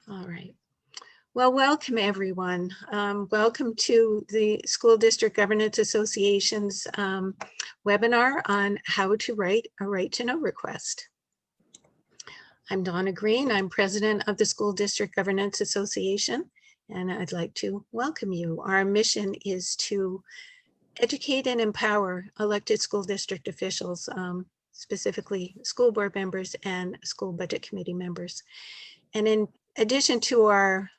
All right. Well, welcome everyone. Welcome to the School District Governance Association's webinar on how to write a right to know request. I'm Donna Green. I'm president of the School District Governance Association, and I'd like to welcome you. Our mission is to educate and empower elected school district officials, specifically school board members and school budget committee members. And in addition to our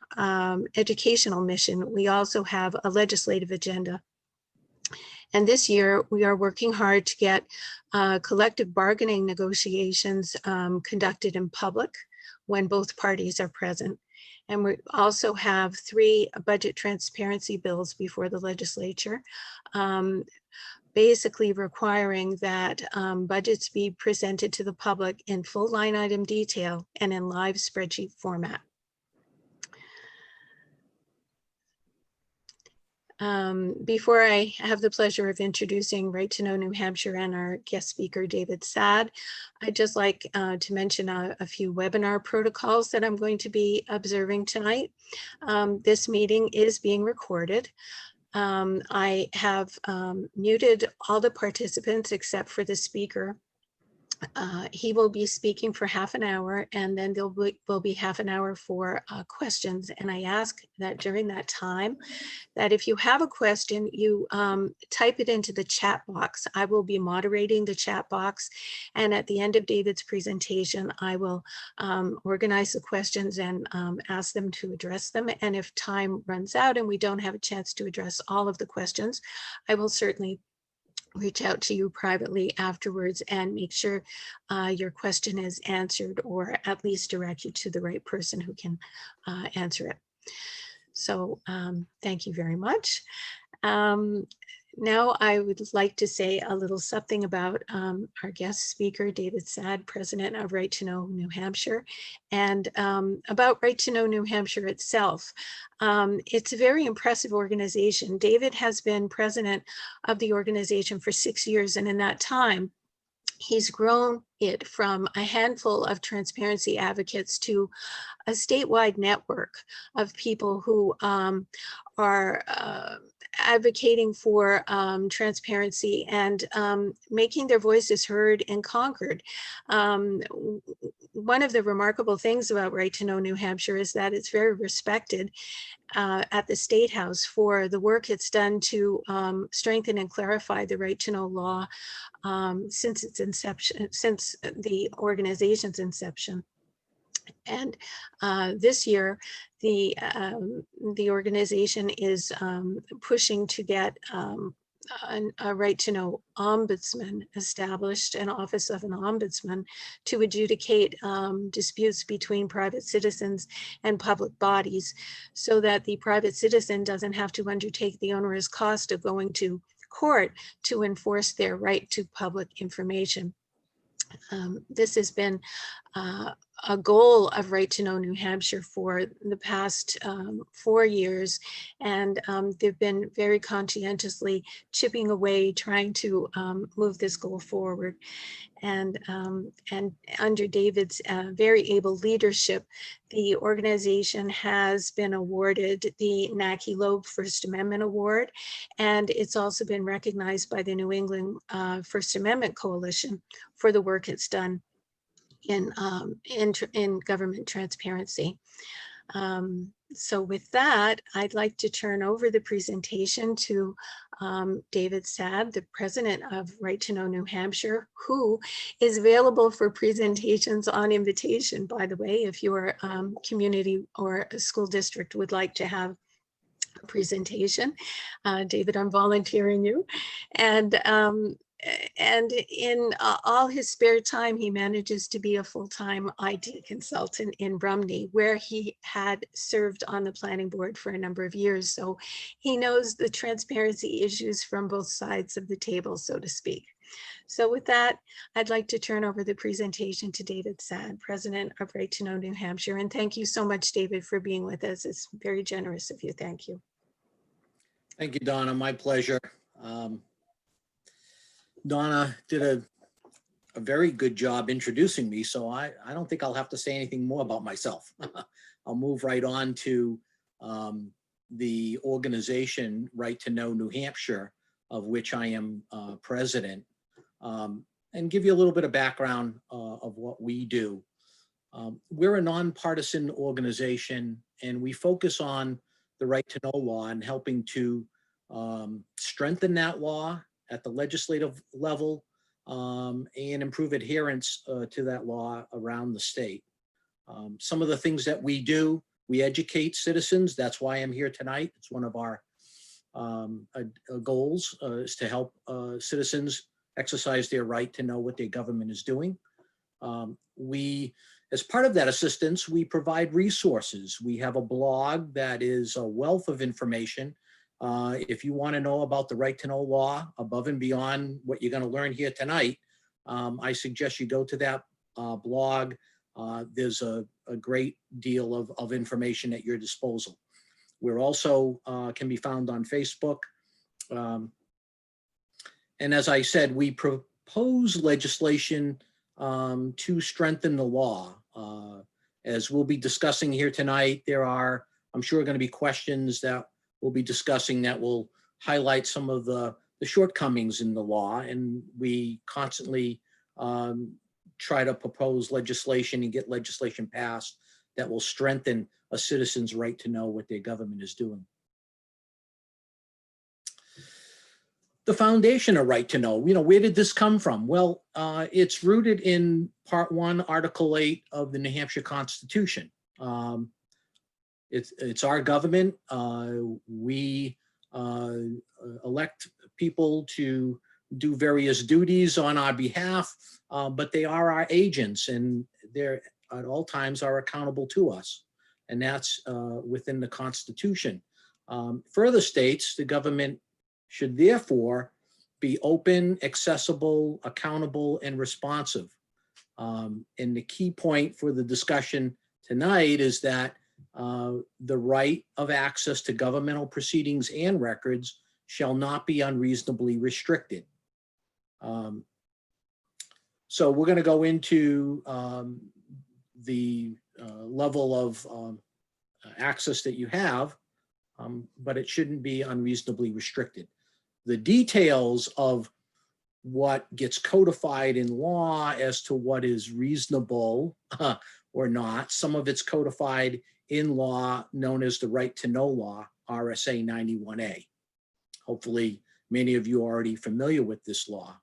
educational mission, we also have a legislative agenda. And this year we are working hard to get collective bargaining negotiations conducted in public when both parties are present. And we also have 3 budget transparency bills before the legislature, basically requiring that budgets be presented to the public in full line item detail and in live spreadsheet format. Before I have the pleasure of introducing Right to Know New Hampshire and our guest speaker, David Saad, I'd just like to mention a few webinar protocols that I'm going to be observing tonight. This meeting is being recorded. I have muted all the participants except for the speaker. He will be speaking for half an hour, and then there will be half an hour for questions. And I ask that during that time, that if you have a question, you type it into the chat box. I will be moderating the chat box. And at the end of David's presentation, I will organize the questions and ask them to address them. And if time runs out and we don't have a chance to address all of the questions, I will certainly reach out to you privately afterwards and make sure your question is answered, or at least direct you to the right person who can answer it. So thank you very much. Now I would like to say a little something about our guest speaker, David Saad, president of Right to Know New Hampshire, and about Right to Know New Hampshire itself. It's a very impressive organization. David has been president of the organization for 6 years, and in that time, he's grown it from a handful of transparency advocates to a statewide network of people who are advocating for transparency and making their voices heard in Concord. One of the remarkable things about Right to Know New Hampshire is that it's very respected at the State House for the work it's done to strengthen and clarify the right to know law since its inception, since the organization's inception. And this year, the organization is pushing to get a right to know ombudsman established, an office of an ombudsman, to adjudicate disputes between private citizens and public bodies, so that the private citizen doesn't have to undertake the onerous cost of going to court to enforce their right to public information. This has been a goal of Right to Know New Hampshire for the past 4 years, and they've been very conscientiously chipping away, trying to move this goal forward. And under David's very able leadership, the organization has been awarded the Naki Loeb First Amendment Award, and it's also been recognized by the New England First Amendment Coalition for the work it's done in government transparency. So with that, I'd like to turn over the presentation to David Saad, the president of Right to Know New Hampshire, who is available for presentations on invitation, by the way, if your community or a school district would like to have a presentation. David, I'm volunteering you. And in all his spare time, he manages to be a full-time IT consultant in Brumney, where he had served on the planning board for a number of years. So he knows the transparency issues from both sides of the table, so to speak. So with that, I'd like to turn over the presentation to David Saad, president of Right to Know New Hampshire. And thank you so much, David, for being with us. It's very generous of you. Thank you. Thank you, Donna. My pleasure. Donna did a very good job introducing me, so I don't think I'll have to say anything more about myself. I'll move right on to the organization Right to Know New Hampshire, of which I am president, and give you a little bit of background of what we do. We're a nonpartisan organization, and we focus on the right to know law and helping to strengthen that law at the legislative level and improve adherence to that law around the state. Some of the things that we do, we educate citizens. That's why I'm here tonight. It's one of our goals is to help citizens exercise their right to know what their government is doing. As part of that assistance, we provide resources. We have a blog that is a wealth of information. If you want to know about the right to know law above and beyond what you're going to learn here tonight, I suggest you go to that blog. There's a great deal of information at your disposal. We're also can be found on Facebook. And as I said, we propose legislation to strengthen the law. As we'll be discussing here tonight, there are, I'm sure, going to be questions that we'll be discussing that will highlight some of the shortcomings in the law. And we constantly try to propose legislation and get legislation passed that will strengthen a citizen's right to know what their government is doing. The foundation of right to know, where did this come from? Well, it's rooted in Part 1, Article 8 of the New Hampshire Constitution. It's our government. We elect people to do various duties on our behalf, but they are our agents, and they're at all times are accountable to us. And that's within the Constitution. Further states the government should therefore be open, accessible, accountable, and responsive. And the key point for the discussion tonight is that the right of access to governmental proceedings and records shall not be unreasonably restricted. So we're going to go into the level of access that you have, but it shouldn't be unreasonably restricted. The details of what gets codified in law as to what is reasonable or not, some of it's codified in law known as the Right to Know Law, RSA 91A. Hopefully, many of you are already familiar with this law.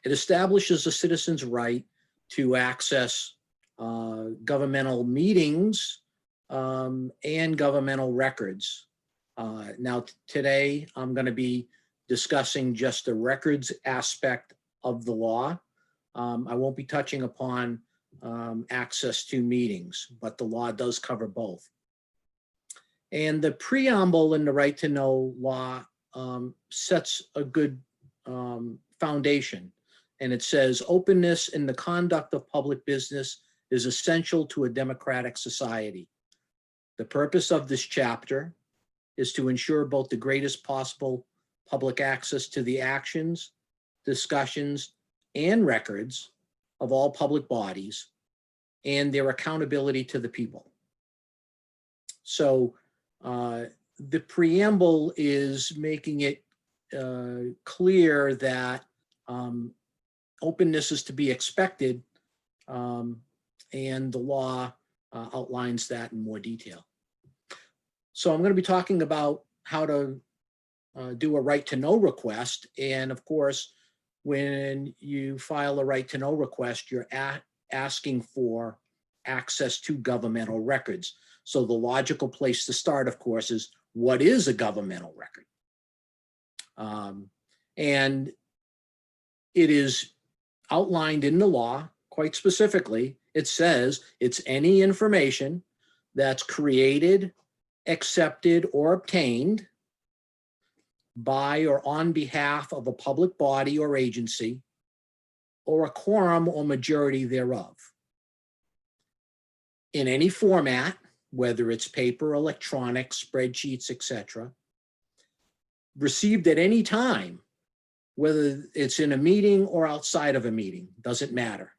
It establishes a citizen's right to access governmental meetings and governmental records. Now, today, I'm going to be discussing just the records aspect of the law. I won't be touching upon access to meetings, but the law does cover both. And the preamble in the Right to Know law sets a good foundation. And it says, openness in the conduct of public business is essential to a democratic society. The purpose of this chapter is to ensure both the greatest possible public access to the actions, discussions, and records of all public bodies and their accountability to the people. So the preamble is making it clear that openness is to be expected, and the law outlines that in more detail. So I'm going to be talking about how to do a right to know request. And of course, when you file a right to know request, you're asking for access to governmental records. So the logical place to start, of course, is what is a governmental record? And it is outlined in the law quite specifically. It says it's any information that's created, accepted, or obtained by or on behalf of a public body or agency, or a quorum or majority thereof, in any format, whether it's paper, electronic, spreadsheets, etc., received at any time whether it's in a meeting or outside of a meeting, doesn't matter.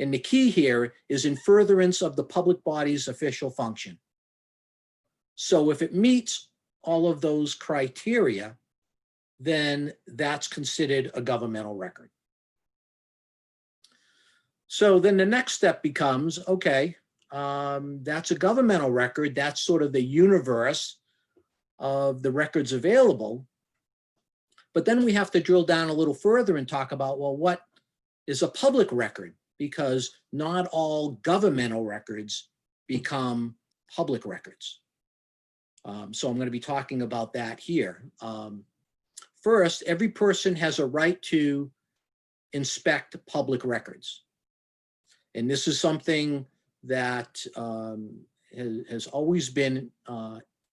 And the key here is in furtherance of the public body's official function. So if it meets all of those criteria, then that's considered a governmental record. So then the next step becomes, okay, that's a governmental record. That's sort of the universe of the records available. But then we have to drill down a little further and talk about, well, what is a public record? Because not all governmental records become public records. So I'm going to be talking about that here. First, every person has a right to inspect public records. And this is something that has always been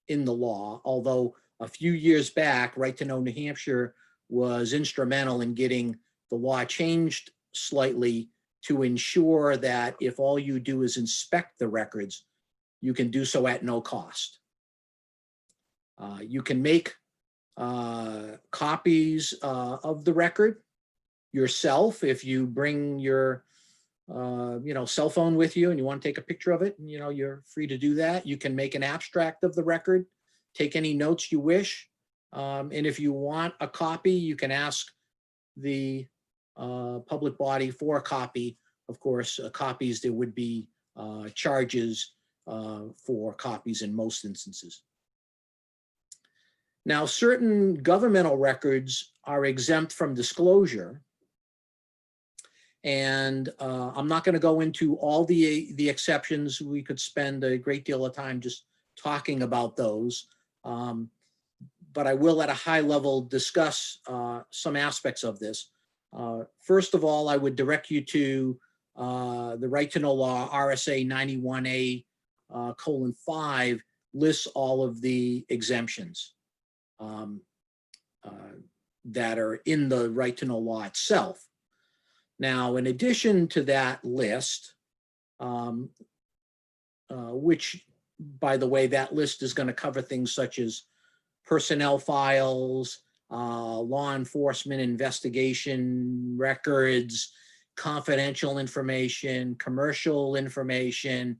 in the law, although a few years back, Right to Know New Hampshire was instrumental in getting the law changed slightly to ensure that if all you do is inspect the records, you can do so at no cost. You can make copies of the record yourself if you bring your cell phone with you and you want to take a picture of it, and you're free to do that. You can make an abstract of the record, take any notes you wish, and if you want a copy, you can ask the public body for a copy. Of course, copies, there would be charges for copies in most instances. Now, certain governmental records are exempt from disclosure. And I'm not going to go into all the exceptions. We could spend a great deal of time just talking about those. But I will at a high level discuss some aspects of this. First of all, I would direct you to the Right to Know law, RSA 91A:5 lists all of the exemptions that are in the Right to Know law itself. Now, in addition to that list, which, by the way, that list is going to cover things such as personnel files, law enforcement investigation records, confidential information, commercial information,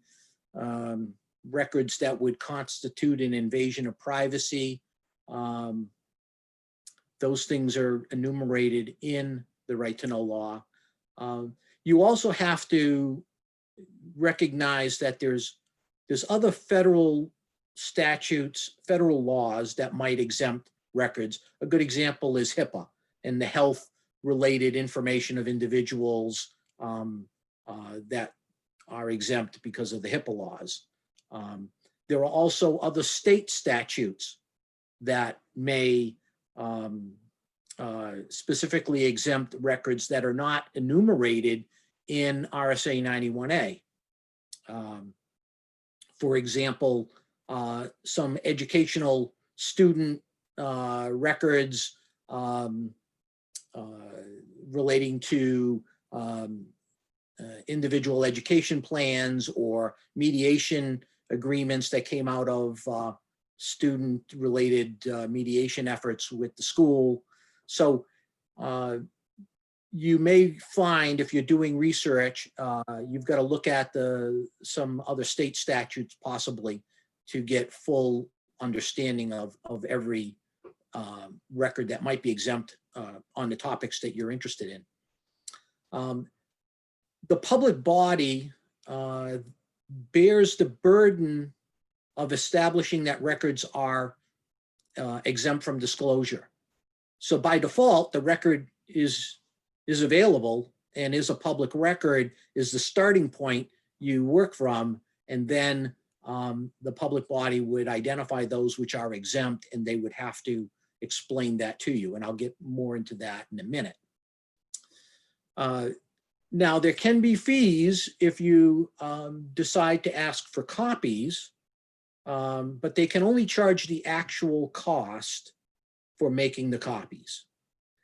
records that would constitute an invasion of privacy. Those things are enumerated in the Right to Know law. You also have to recognize that there's other federal statutes, federal laws that might exempt records. A good example is HIPAA and the health-related information of individuals that are exempt because of the HIPAA laws. There are also other state statutes that may specifically exempt records that are not enumerated in RSA 91A. For example, some educational student records relating to individual education plans or mediation agreements that came out of student-related mediation efforts with the school. So you may find, if you're doing research, you've got to look at some other state statutes possibly to get full understanding of every record that might be exempt on the topics that you're interested in. The public body bears the burden of establishing that records are exempt from disclosure. So by default, the record is available and is a public record, is the starting point you work from, and then the public body would identify those which are exempt, and they would have to explain that to you, and I'll get more into that in a minute. Now, there can be fees if you decide to ask for copies, but they can only charge the actual cost for making the copies.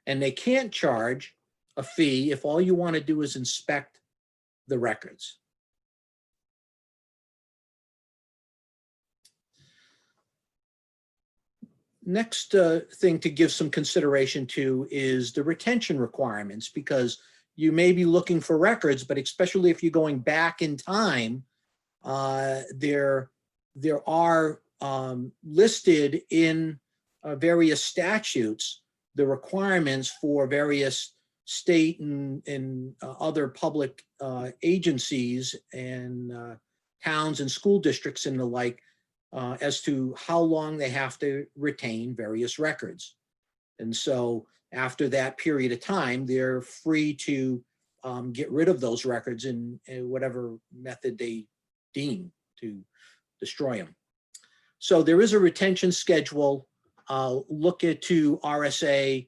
And they can't charge a fee if all you want to do is inspect the records. next thing to give some consideration to is the retention requirements, because you may be looking for records, but especially if you're going back in time, there are listed in various statutes the requirements for various state and other public agencies and towns and school districts and the like, as to how long they have to retain various records. And so after that period of time, they're free to get rid of those records in whatever method they deem to destroy them. So there is a retention schedule. Look to RSA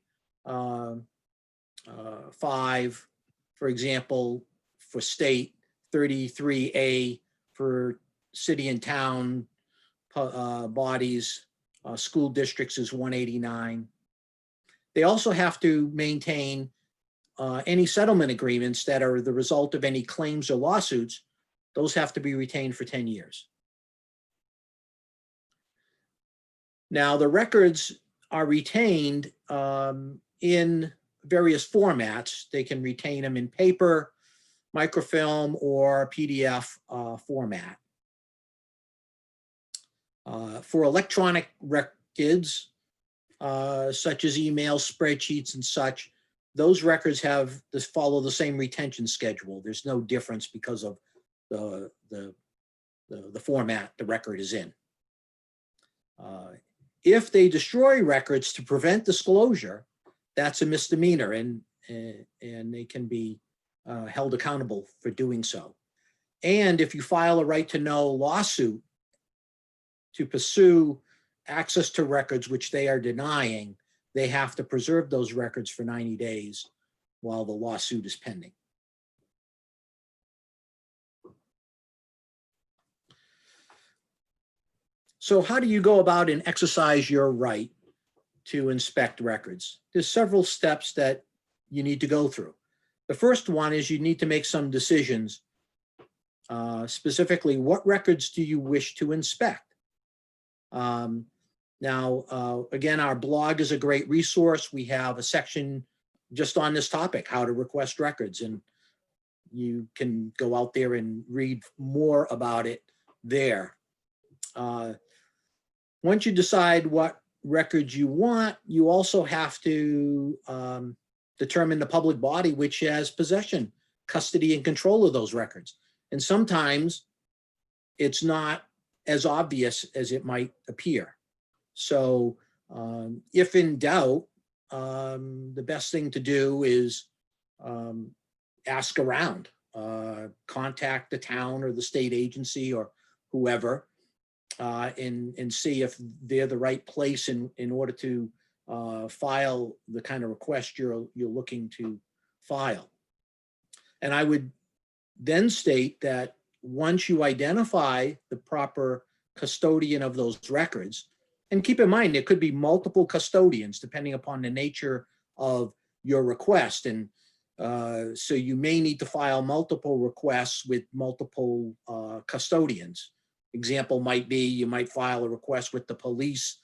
5, for example, for state, 33A for city and town bodies, school districts is 189. They also have to maintain any settlement agreements that are the result of any claims or lawsuits. Those have to be retained for 10 years. Now, the records are retained in various formats. They can retain them in paper, microfilm, or PDF format. For electronic records, such as emails, spreadsheets, and such, those records follow the same retention schedule. There's no difference because of the format the record is in. If they destroy records to prevent disclosure, that's a misdemeanor, and they can be held accountable for doing so. And if you file a right to know lawsuit to pursue access to records which they are denying, they have to preserve those records for 90 days while the lawsuit is pending. So how do you go about and exercise your right to inspect records? There's several steps that you need to go through. The first one is you need to make some decisions. Specifically, what records do you wish to inspect? Now, again, our blog is a great resource. We have a section just on this topic, how to request records, and you can go out there and read more about it there. Once you decide what records you want, you also have to determine the public body which has possession, custody, and control of those records. And sometimes it's not as obvious as it might appear. So if in doubt, the best thing to do is ask around, contact the town or the state agency or whoever, and see if they're the right place in order to file the kind of request you're looking to file. And I would then state that once you identify the proper custodian of those records, and keep in mind, it could be multiple custodians depending upon the nature of your request. And so you may need to file multiple requests with multiple custodians. Example might be you might file a request with the police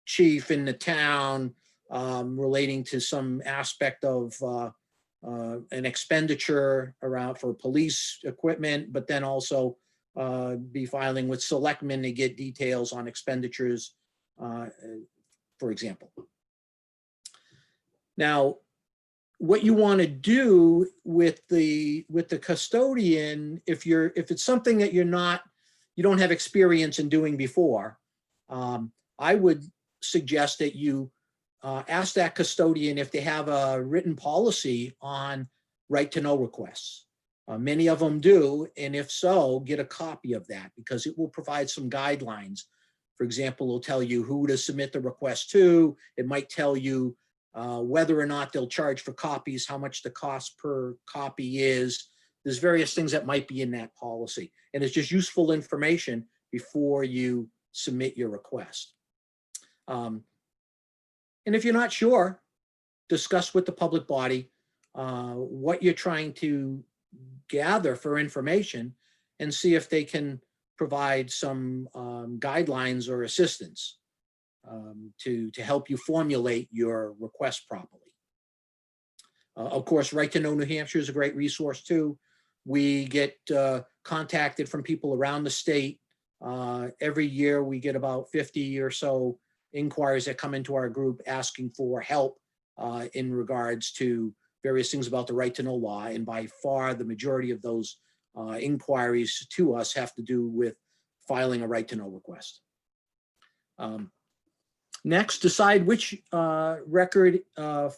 chief in the town relating to some aspect of an expenditure around for police equipment, but then also be filing with selectmen to get details on expenditures, for example. Now, what you want to do with the custodian, if it's something that you don't have experience in doing before, I would suggest that you ask that custodian if they have a written policy on right to know requests. Many of them do, and if so, get a copy of that because it will provide some guidelines. For example, it'll tell you who to submit the request to. It might tell you whether or not they'll charge for copies, how much the cost per copy is. There's various things that might be in that policy, and it's just useful information before you submit your request. And if you're not sure, discuss with the public body what you're trying to gather for information and see if they can provide some guidelines or assistance. to help you formulate your request properly. Of course, Right to Know New Hampshire is a great resource too. We get contacted from people around the state. Every year we get about 50 or so inquiries that come into our group asking for help in regards to various things about the right to know law. And by far the majority of those inquiries to us have to do with filing a right to know request. Next, decide which record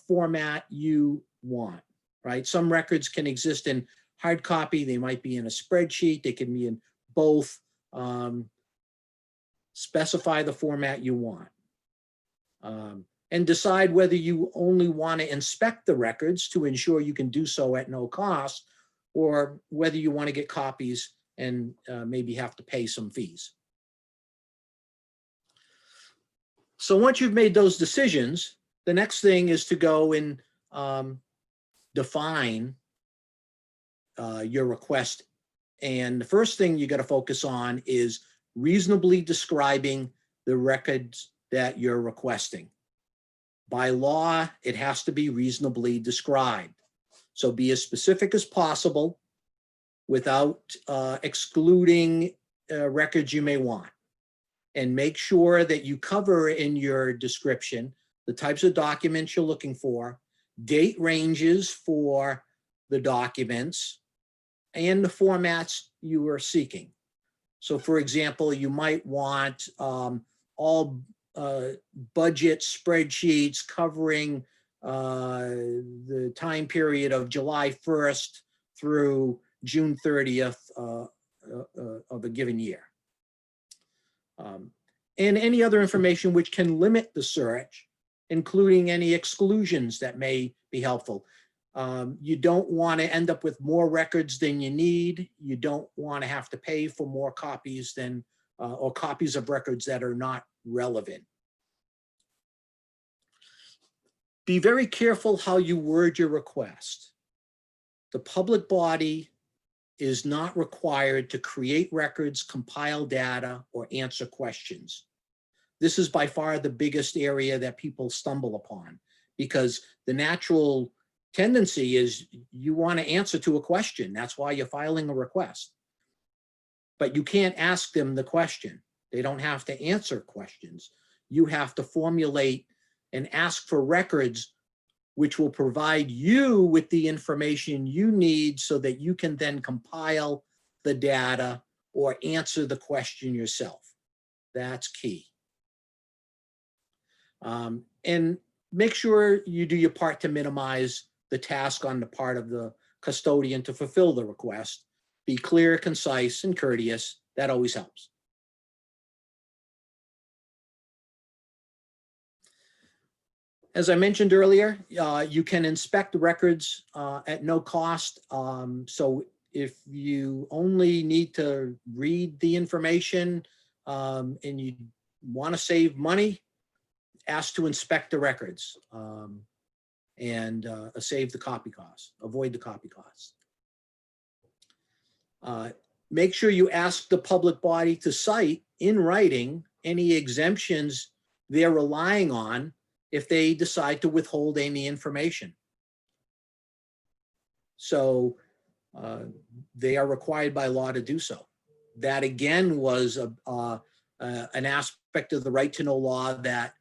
format you want, right? Some records can exist in hard copy. They might be in a spreadsheet. They can be in both. Specify the format you want. And decide whether you only want to inspect the records to ensure you can do so at no cost, or whether you want to get copies and maybe have to pay some fees. So once you've made those decisions, the next thing is to go and define your request. And the first thing you got to focus on is reasonably describing the records that you're requesting. By law, it has to be reasonably described. So be as specific as possible without excluding records you may want. And make sure that you cover in your description the types of documents you're looking for, date ranges for the documents, and the formats you are seeking. So for example, you might want all budget spreadsheets covering the time period of July 1st through June 30th of a given year. And any other information which can limit the search, including any exclusions that may be helpful. You don't want to end up with more records than you need. You don't want to have to pay for more copies than, or copies of records that are not relevant. Be very careful how you word your request. The public body is not required to create records, compile data, or answer questions. This is by far the biggest area that people stumble upon, because the natural tendency is you want to answer to a question. That's why you're filing a request. But you can't ask them the question. They don't have to answer questions. You have to formulate and ask for records which will provide you with the information you need so that you can then compile the data or answer the question yourself. That's key. And make sure you do your part to minimize the task on the part of the custodian to fulfill the request. Be clear, concise, and courteous. That always helps. As I mentioned earlier, you can inspect the records at no cost. So if you only need to read the information and you want to save money, ask to inspect the records and save the copy costs, avoid the copy costs. Make sure you ask the public body to cite in writing any exemptions they're relying on if they decide to withhold any information. So they are required by law to do so. That again was an aspect of the right to know law that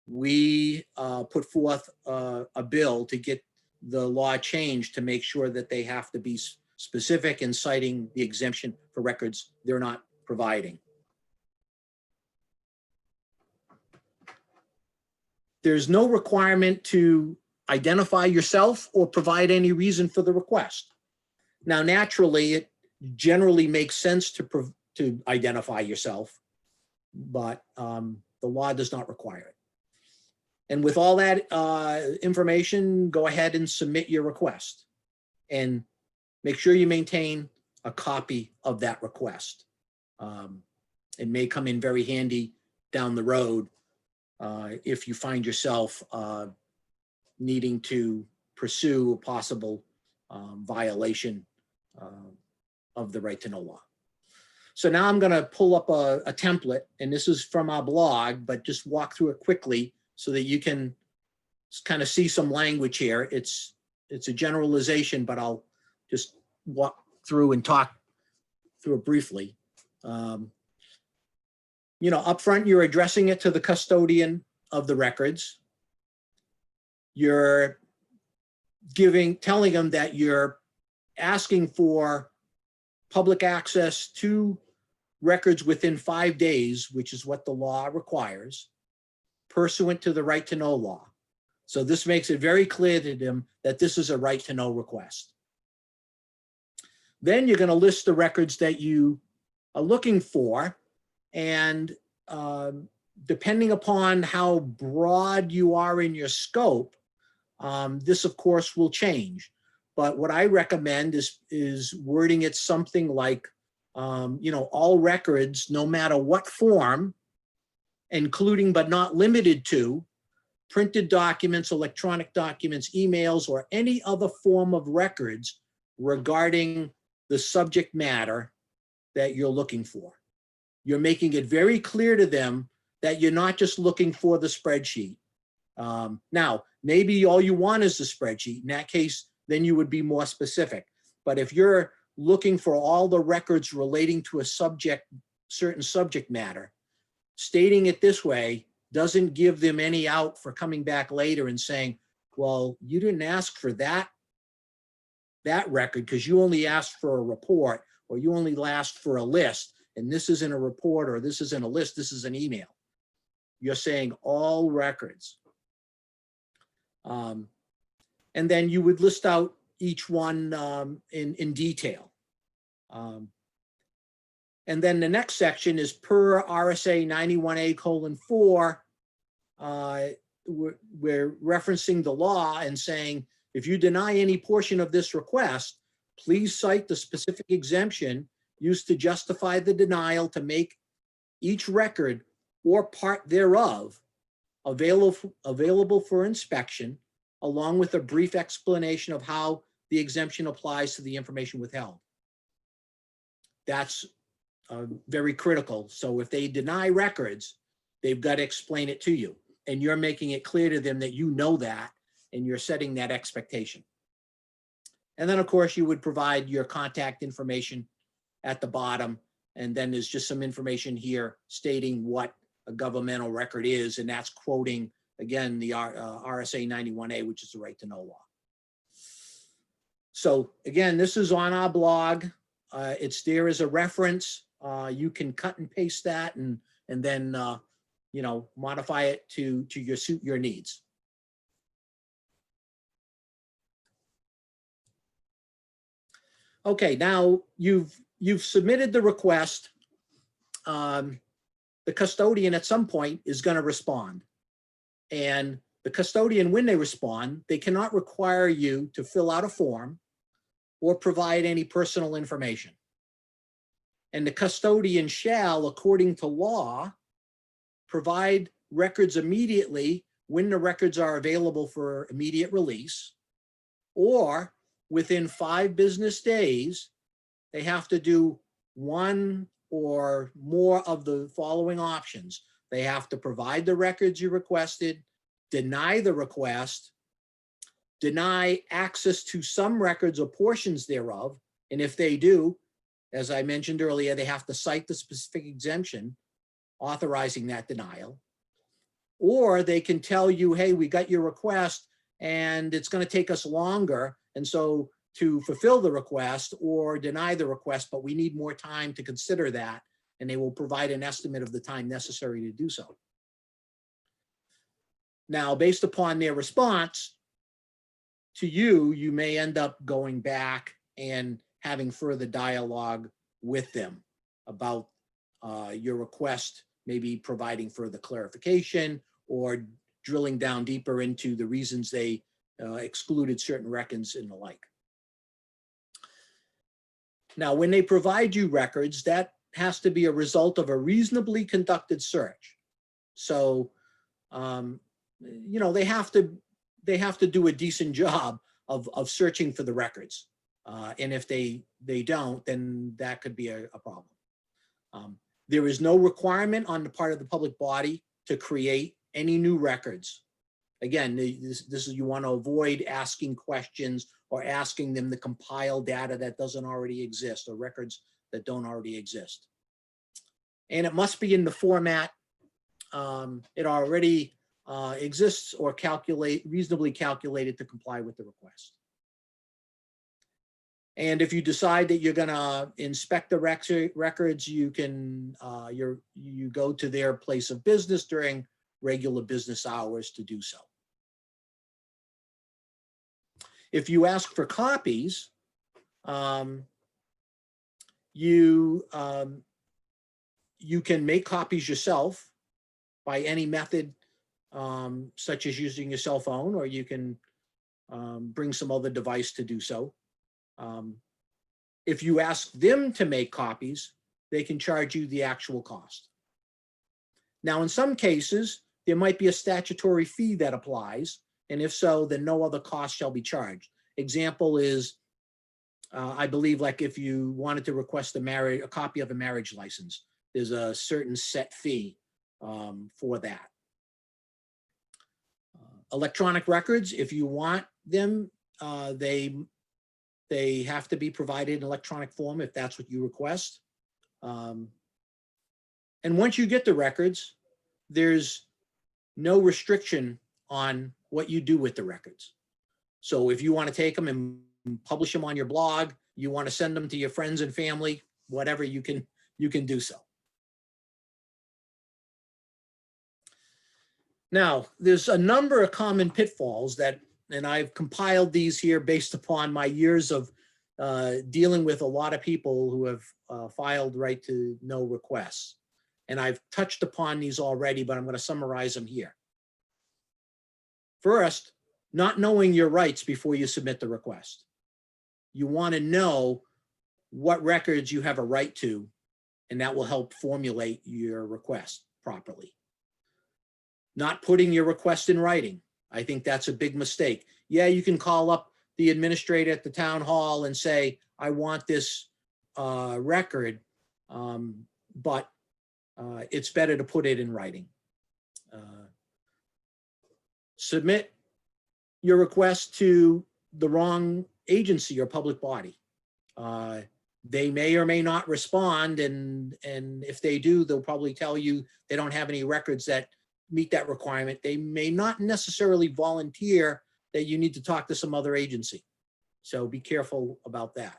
we put forth a bill to get the law changed to make sure that they have to be specific in citing the exemption for records they're not providing. There's no requirement to identify yourself or provide any reason for the request. Now, naturally, it generally makes sense to identify yourself, but the law does not require it. And with all that information, go ahead and submit your request. And make sure you maintain a copy of that request. It may come in very handy down the road if you find yourself needing to pursue a possible violation of the right to know law. So now I'm going to pull up a template, and this is from our blog, but just walk through it quickly so that you can kind of see some language here. It's a generalization, but I'll just walk through and talk through it briefly. You know, up front, you're addressing it to the custodian of the records. You're telling them that you're asking for public access to records within 5 days, which is what the law requires, pursuant to the right to know law. So this makes it very clear to them that this is a right to know request. Then you're going to list the records that you are looking for, and depending upon how broad you are in your scope, this of course will change. But what I recommend is wording it something like, you know, all records, no matter what form, including but not limited to printed documents, electronic documents, emails, or any other form of records regarding the subject matter that you're looking for. You're making it very clear to them that you're not just looking for the spreadsheet. Now, maybe all you want is the spreadsheet. In that case, then you would be more specific. But if you're looking for all the records relating to a certain subject matter, stating it this way doesn't give them any out for coming back later and saying, well, you didn't ask for that record because you only asked for a report, or you only asked for a list, and this isn't a report, or this isn't a list, this is an email. You're saying all records. And then you would list out each one in detail. And then the next section is per RSA 91A:4. We're referencing the law and saying, if you deny any portion of this request, please cite the specific exemption used to justify the denial to make each record or part thereof available for inspection, along with a brief explanation of how the exemption applies to the information withheld. That's very critical. So if they deny records, they've got to explain it to you, and you're making it clear to them that you know that, and you're setting that expectation. And then of course you would provide your contact information at the bottom, and then there's just some information here stating what a governmental record is, and that's quoting again the RSA 91A, which is the right to know law. So again, this is on our blog. It's there as a reference. You can cut and paste that and then you know, modify it to suit your needs. Okay, now you've submitted the request. The custodian at some point is going to respond, and the custodian, when they respond, they cannot require you to fill out a form or provide any personal information. And the custodian shall, according to law, provide records immediately when the records are available for immediate release, or within 5 business days, they have to do one or more of the following options. They have to provide the records you requested, deny the request, deny access to some records or portions thereof, and if they do, as I mentioned earlier, they have to cite the specific exemption authorizing that denial. Or they can tell you, hey, we got your request and it's going to take us longer, and so to fulfill the request or deny the request, but we need more time to consider that, and they will provide an estimate of the time necessary to do so. Now, based upon their response to you, you may end up going back and having further dialogue with them about your request, maybe providing further clarification or drilling down deeper into the reasons they excluded certain records and the like. Now, when they provide you records, that has to be a result of a reasonably conducted search. So, you know, they have to do a decent job of searching for the records. And if they don't, then that could be a problem. There is no requirement on the part of the public body to create any new records. Again, this is, you want to avoid asking questions or asking them to compile data that doesn't already exist or records that don't already exist. And it must be in the format it already exists or reasonably calculated to comply with the request. And if you decide that you're going to inspect the records, you can you go to their place of business during regular business hours to do so. If you ask for copies, you can make copies yourself by any method, such as using your cell phone, or you can bring some other device to do so. If you ask them to make copies, they can charge you the actual cost. Now, in some cases, there might be a statutory fee that applies, and if so, then no other cost shall be charged. Example is, I believe, like if you wanted to request a copy of a marriage license, there's a certain set fee for that. Electronic records, if you want them, they have to be provided in electronic form if that's what you request. And once you get the records, there's no restriction on what you do with the records. So if you want to take them and publish them on your blog, you want to send them to your friends and family, whatever, you can do so. Now, there's a number of common pitfalls that, and I've compiled these here based upon my years of dealing with a lot of people who have filed right to know requests. And I've touched upon these already, but I'm going to summarize them here. First, not knowing your rights before you submit the request. You want to know what records you have a right to, and that will help formulate your request properly. Not putting your request in writing. I think that's a big mistake. Yeah, you can call up the administrator at the town hall and say, I want this record, but it's better to put it in writing. Submit your request to the wrong agency or public body. They may or may not respond, and if they do, they'll probably tell you they don't have any records that meet that requirement. They may not necessarily volunteer that you need to talk to some other agency. So be careful about that.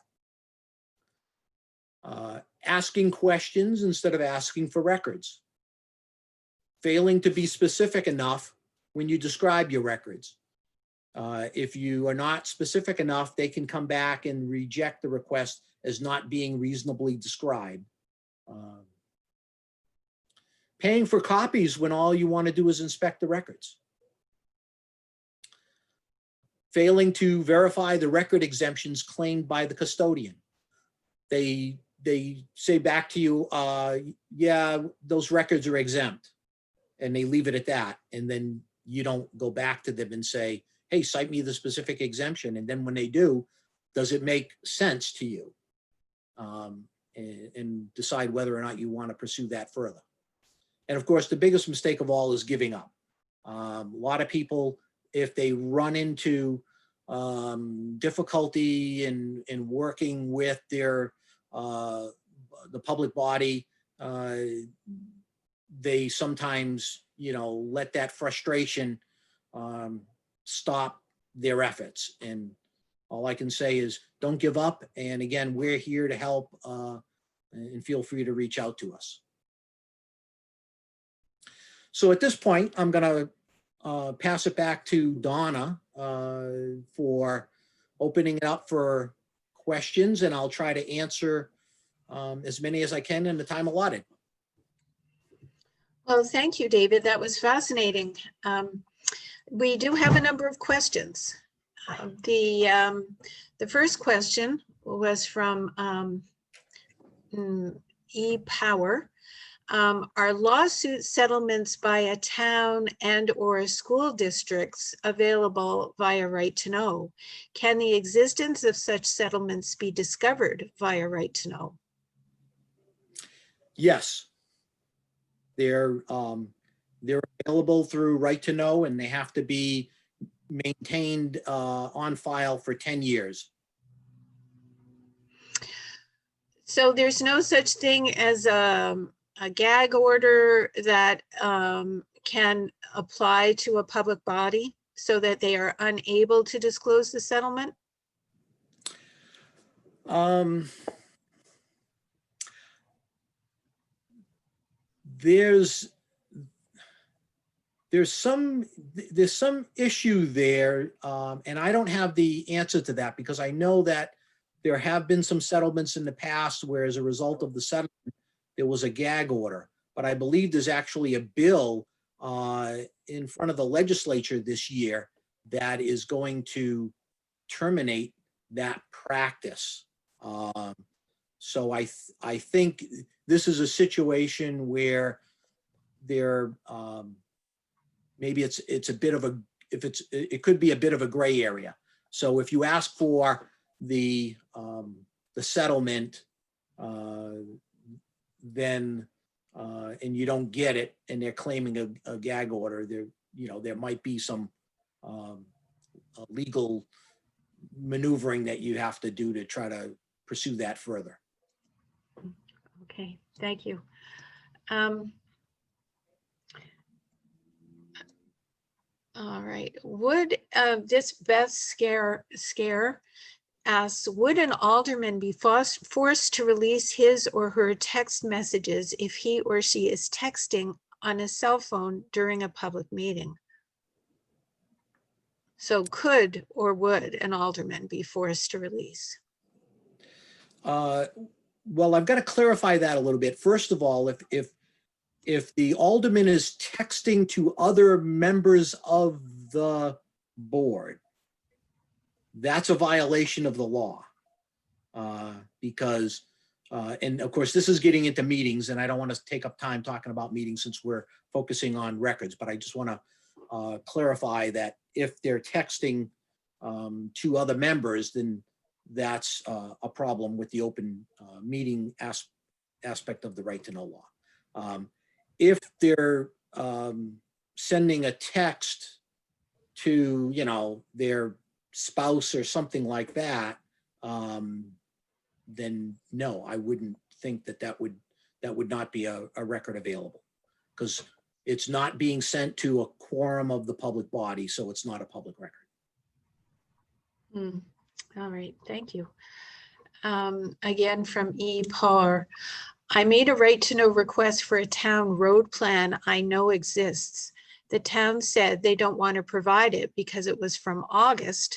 Asking questions instead of asking for records. Failing to be specific enough when you describe your records. If you are not specific enough, they can come back and reject the request as not being reasonably described. Paying for copies when all you want to do is inspect the records. Failing to verify the record exemptions claimed by the custodian. They say back to you, yeah, those records are exempt, and they leave it at that. And then you don't go back to them and say, hey, cite me the specific exemption. And then when they do, does it make sense to you? And decide whether or not you want to pursue that further. And of course, the biggest mistake of all is giving up. A lot of people, if they run into difficulty in working with their the public body, they sometimes, let that frustration stop their efforts. And all I can say is don't give up. And again, we're here to help, and feel free to reach out to us. So at this point, I'm going to pass it back to Donna for opening it up for questions, and I'll try to answer as many as I can in the time allotted. Well, thank you, David. That was fascinating. We do have a number of questions. The first question was from E-Power. Are lawsuit settlements by a town and or school districts available via right to know? Can the existence of such settlements be discovered via right to know? Yes, they're available through Right to Know, and they have to be maintained on file for 10 years. So there's no such thing as a gag order that can apply to a public body so that they are unable to disclose the settlement? There's some issue there, and I don't have the answer to that, because I know that there have been some settlements in the past where, as a result of the settlement, there was a gag order. But I believe there's actually a bill in front of the legislature this year that is going to terminate that practice. So I think this is a situation where there maybe it's a bit of a, it could be a bit of a gray area. So if you ask for the settlement, then and you don't get it, and they're claiming a gag order, there might be some legal maneuvering that you have to do to try to pursue that further. Okay, thank you. All right, would this Beth Scare asks, would an alderman be forced to release his or her text messages if he or she is texting on a cell phone during a public meeting? So could or would an alderman be forced to release? Well, I've got to clarify that a little bit. First of all, if the alderman is texting to other members of the board, that's a violation of the law. Because, and of course, this is getting into meetings, and I don't want to take up time talking about meetings since we're focusing on records, but I just want to clarify that if they're texting to other members, then that's a problem with the open meeting aspect of the Right to Know law. If they're sending a text to, their spouse or something like that, then no, I wouldn't think that would not be a record available, because it's not being sent to a quorum of the public body, so it's not a public record. All right, thank you. Again, from E. Parr, I made a right to know request for a town road plan I know exists. The town said they don't want to provide it because it was from August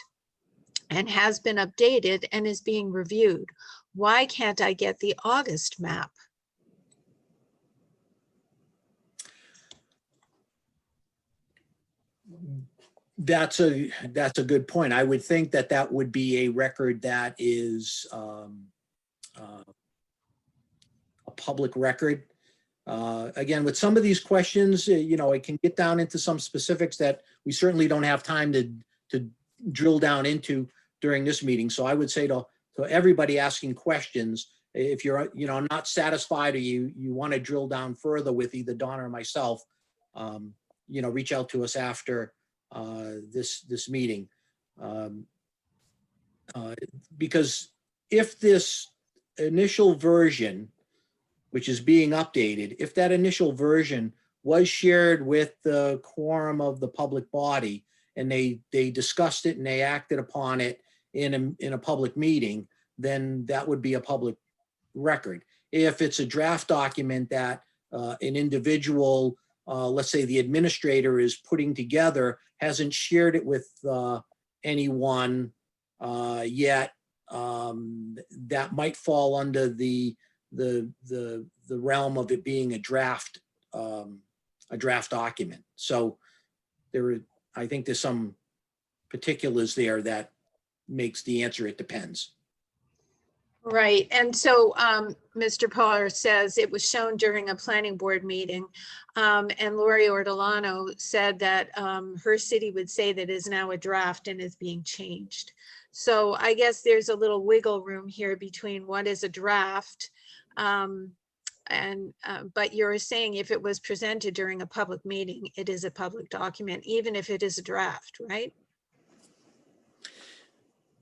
and has been updated and is being reviewed. Why can't I get the August map? That's a good point. I would think that would be a record that is a public record. Again, with some of these questions, it can get down into some specifics that we certainly don't have time to drill down into during this meeting. So I would say to everybody asking questions, if you're not satisfied, or you want to drill down further with either Donna or myself, reach out to us after this meeting, because if this initial version, which is being updated, if that initial version was shared with the quorum of the public body, and they discussed it and they acted upon it in a public meeting, then that would be a public record. If it's a draft document that an individual, let's say the administrator, is putting together, hasn't shared it with anyone yet, that might fall under the realm of it being a draft document. So I think there's some particulars there that makes the answer it depends. Right. And so Mr. Potter says it was shown during a planning board meeting. And Lori Ortolano said that her city would say that is now a draft and is being changed. So I guess there's a little wiggle room here between what is a draft And, but you're saying if it was presented during a public meeting, it is a public document, even if it is a draft, right?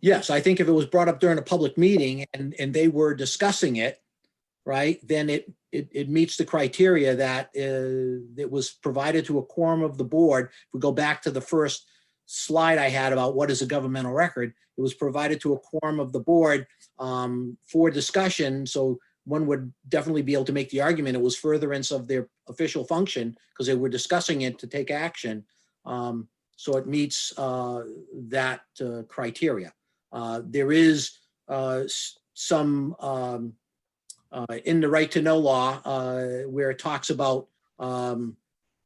Yes, I think if it was brought up during a public meeting and they were discussing it, right, then it meets the criteria that it was provided to a quorum of the board. If we go back to the first slide I had about what is a governmental record, it was provided to a quorum of the board for discussion. So one would definitely be able to make the argument it was furtherance of their official function because they were discussing it to take action. So it meets that criteria. There is some in the right to know law where it talks about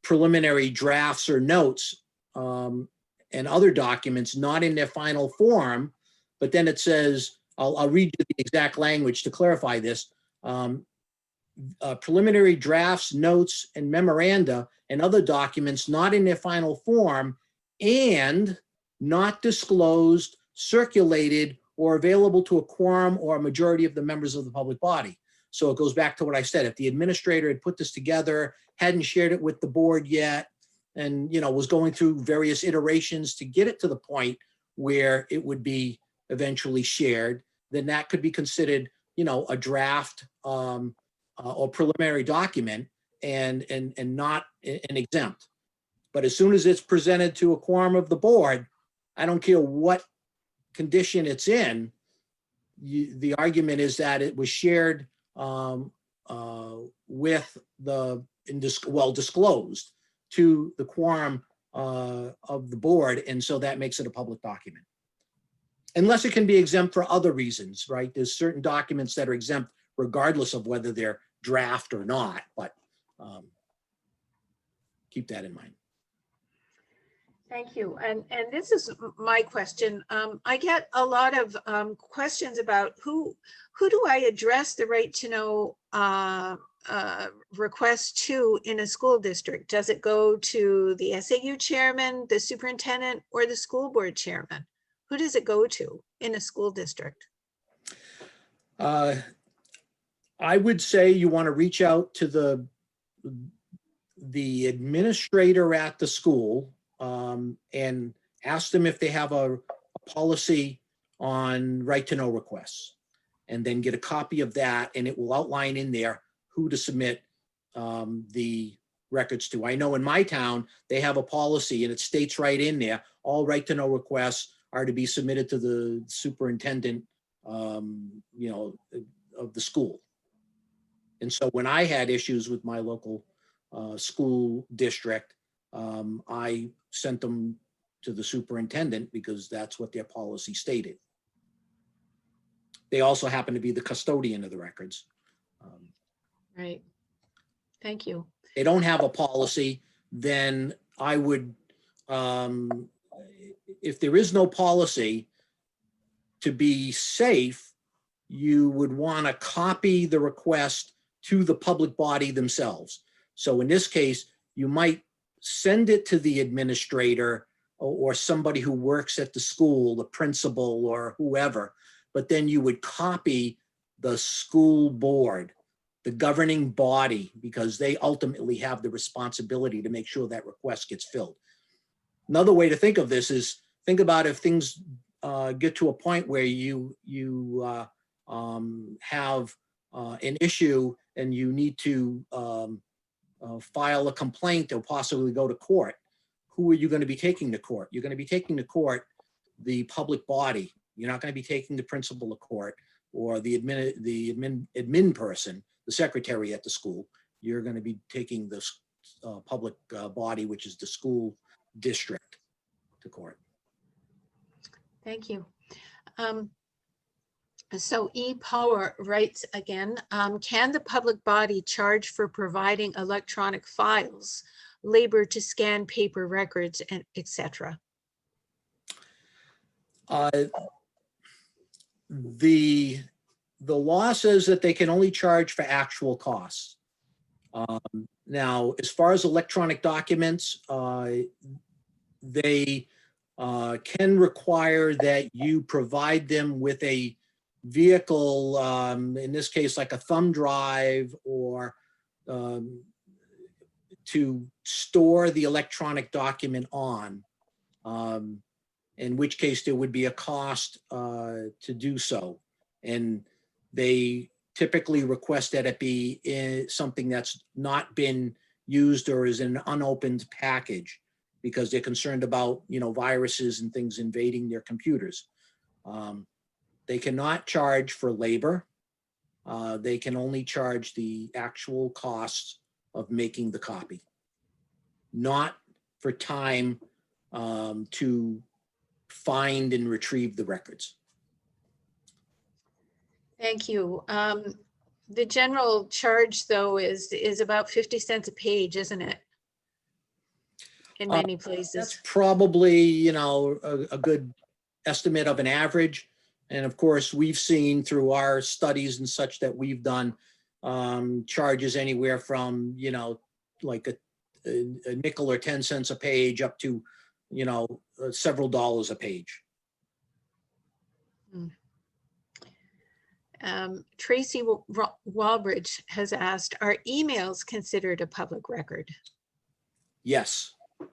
preliminary drafts or notes and other documents not in their final form, but then it says, I'll read you the exact language to clarify this. Preliminary drafts, notes, and memoranda and other documents not in their final form and not disclosed, circulated, or available to a quorum or a majority of the members of the public body. So it goes back to what I said. If the administrator had put this together, hadn't shared it with the board yet, and was going through various iterations to get it to the point where it would be eventually shared, then that could be considered, a draft or preliminary document and not an exempt. But as soon as it's presented to a quorum of the board, I don't care what condition it's in, the argument is that it was shared with disclosed to the quorum of the board, and so that makes it a public document. Unless it can be exempt for other reasons, right? There's certain documents that are exempt regardless of whether they're draft or not, but keep that in mind. Thank you. And this is my question. I get a lot of questions about who do I address the right to know request to in a school district? Does it go to the SAU chairman, the superintendent, or the school board chairman? Who does it go to in a school district? I would say you want to reach out to the administrator at the school and ask them if they have a policy on right to know requests, and then get a copy of that, and it will outline in there who to submit the records to. I know in my town, they have a policy and it states right in there, all right to know requests are to be submitted to the superintendent, of the school. And so when I had issues with my local school district, I sent them to the superintendent because that's what their policy stated. They also happen to be the custodian of the records. Right. Thank you. They don't have a policy, then I would, if there is no policy, to be safe, you would want to copy the request to the public body themselves. So in this case, you might send it to the administrator or somebody who works at the school, the principal or whoever, but then you would copy the school board, the governing body, because they ultimately have the responsibility to make sure that request gets filled. Another way to think of this is, think about if things get to a point where you have an issue and you need to file a complaint or possibly go to court. Who are you going to be taking to court? You're going to be taking to court the public body. You're not going to be taking the principal to court or the admin person, the secretary at the school. You're going to be taking the public body, which is the school district, to court. Thank you. So E-Power writes again, can the public body charge for providing electronic files, labor to scan paper records, and etc.? The law says that they can only charge for actual costs. Now, as far as electronic documents, they can require that you provide them with a vehicle, in this case, like a thumb drive, or to store the electronic document on, in which case there would be a cost to do so. And they typically request that it be in something that's not been used or is an unopened package, because they're concerned about, viruses and things invading their computers. They cannot charge for labor. They can only charge the actual costs of making the copy, not for time to find and retrieve the records. Thank you. The general charge, though, is about 50 cents a page, isn't it? In many places. That's probably, a good estimate of an average. And of course, we've seen through our studies and such that we've done, charges anywhere from, like a nickel or 10 cents a page up to, several dollars a page. Tracy Walbridge has asked, are emails considered a public record? Yes. Well,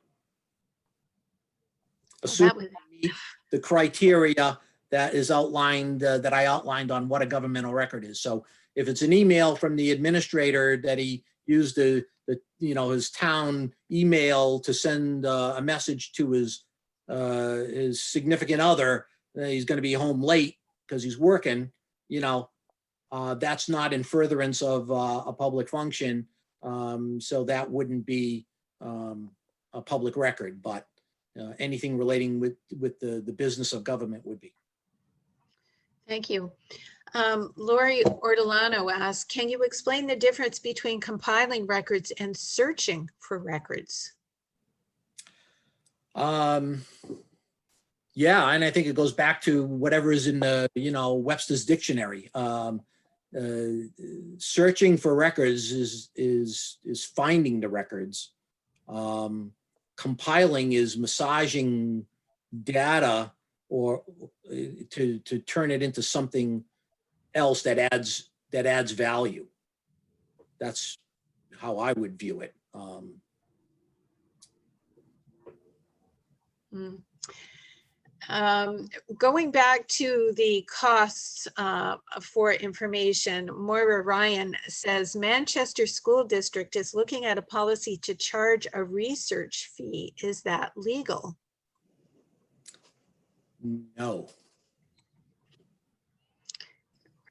Assuming they meet the criteria that is outlined, that I outlined on what a governmental record is. So if it's an email from the administrator that he used his town email to send a message to his significant other, he's going to be home late because he's working, that's not in furtherance of a public function. So that wouldn't be a public record, but anything relating with the business of government would be. Thank you. Lori Ortolano asks, can you explain the difference between compiling records and searching for records? Yeah, and I think it goes back to whatever is in the, Webster's dictionary. Searching for records is finding the records. Compiling is massaging data or to turn it into something else that adds value. That's how I would view it. Going back to the costs for information, Moira Ryan says Manchester School District is looking at a policy to charge a research fee. Is that legal? No.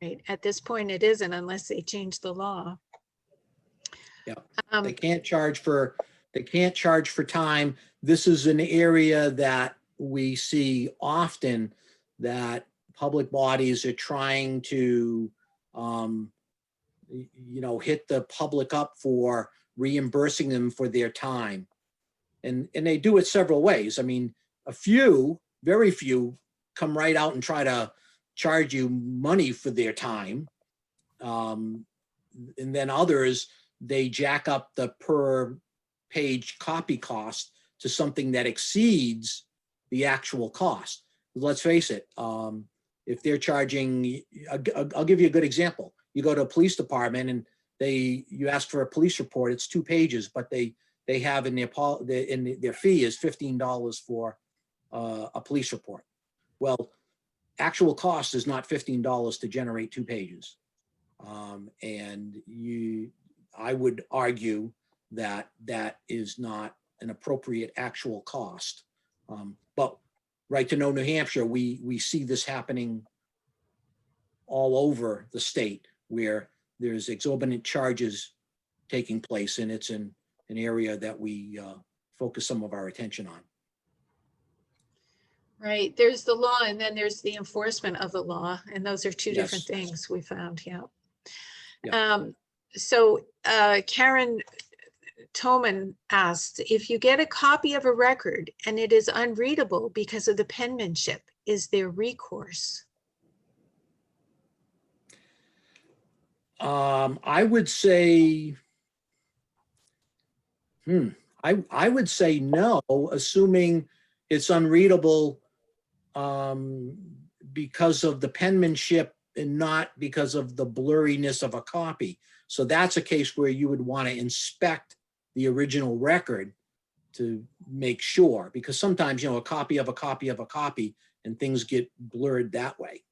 Right. At this point, it isn't unless they change the law. Yeah. They can't charge for time. This is an area that we see often, that public bodies are trying to, hit the public up for reimbursing them for their time. And they do it several ways. I mean, very few come right out and try to charge you money for their time. And then others, they jack up the per page copy cost to something that exceeds the actual cost. Let's face it, if they're charging, I'll give you a good example. You go to a police department and you ask for a police report, it's 2 pages, but they have in their fee is $15 for a police report. Well, actual cost is not $15 to generate 2 pages. And I would argue that is not an appropriate actual cost. But Right to Know New Hampshire, we see this happening all over the state, where there's exorbitant charges taking place, and it's an area that we focus some of our attention on. Right. There's the law, and then there's the enforcement of the law, and those are two different things we found. Yeah. So Karen Toman asked, if you get a copy of a record and it is unreadable because of the penmanship, is there recourse? I would say, I would say no, assuming it's unreadable because of the penmanship and not because of the blurriness of a copy. So that's a case where you would want to inspect the original record to make sure, because sometimes, a copy of a copy of a copy and things get blurred that way.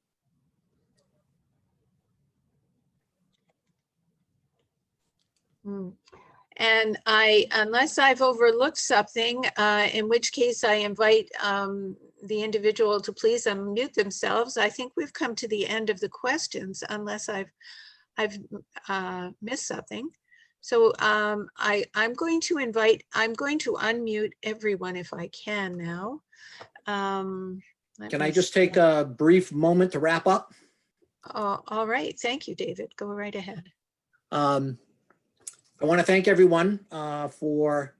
And unless I've overlooked something, in which case I invite the individual to please unmute themselves. I think we've come to the end of the questions, unless I've missed something. So I'm going to unmute everyone if I can now. Can I just take a brief moment to wrap up? All right. Thank you, David. Go right ahead. I want to thank everyone for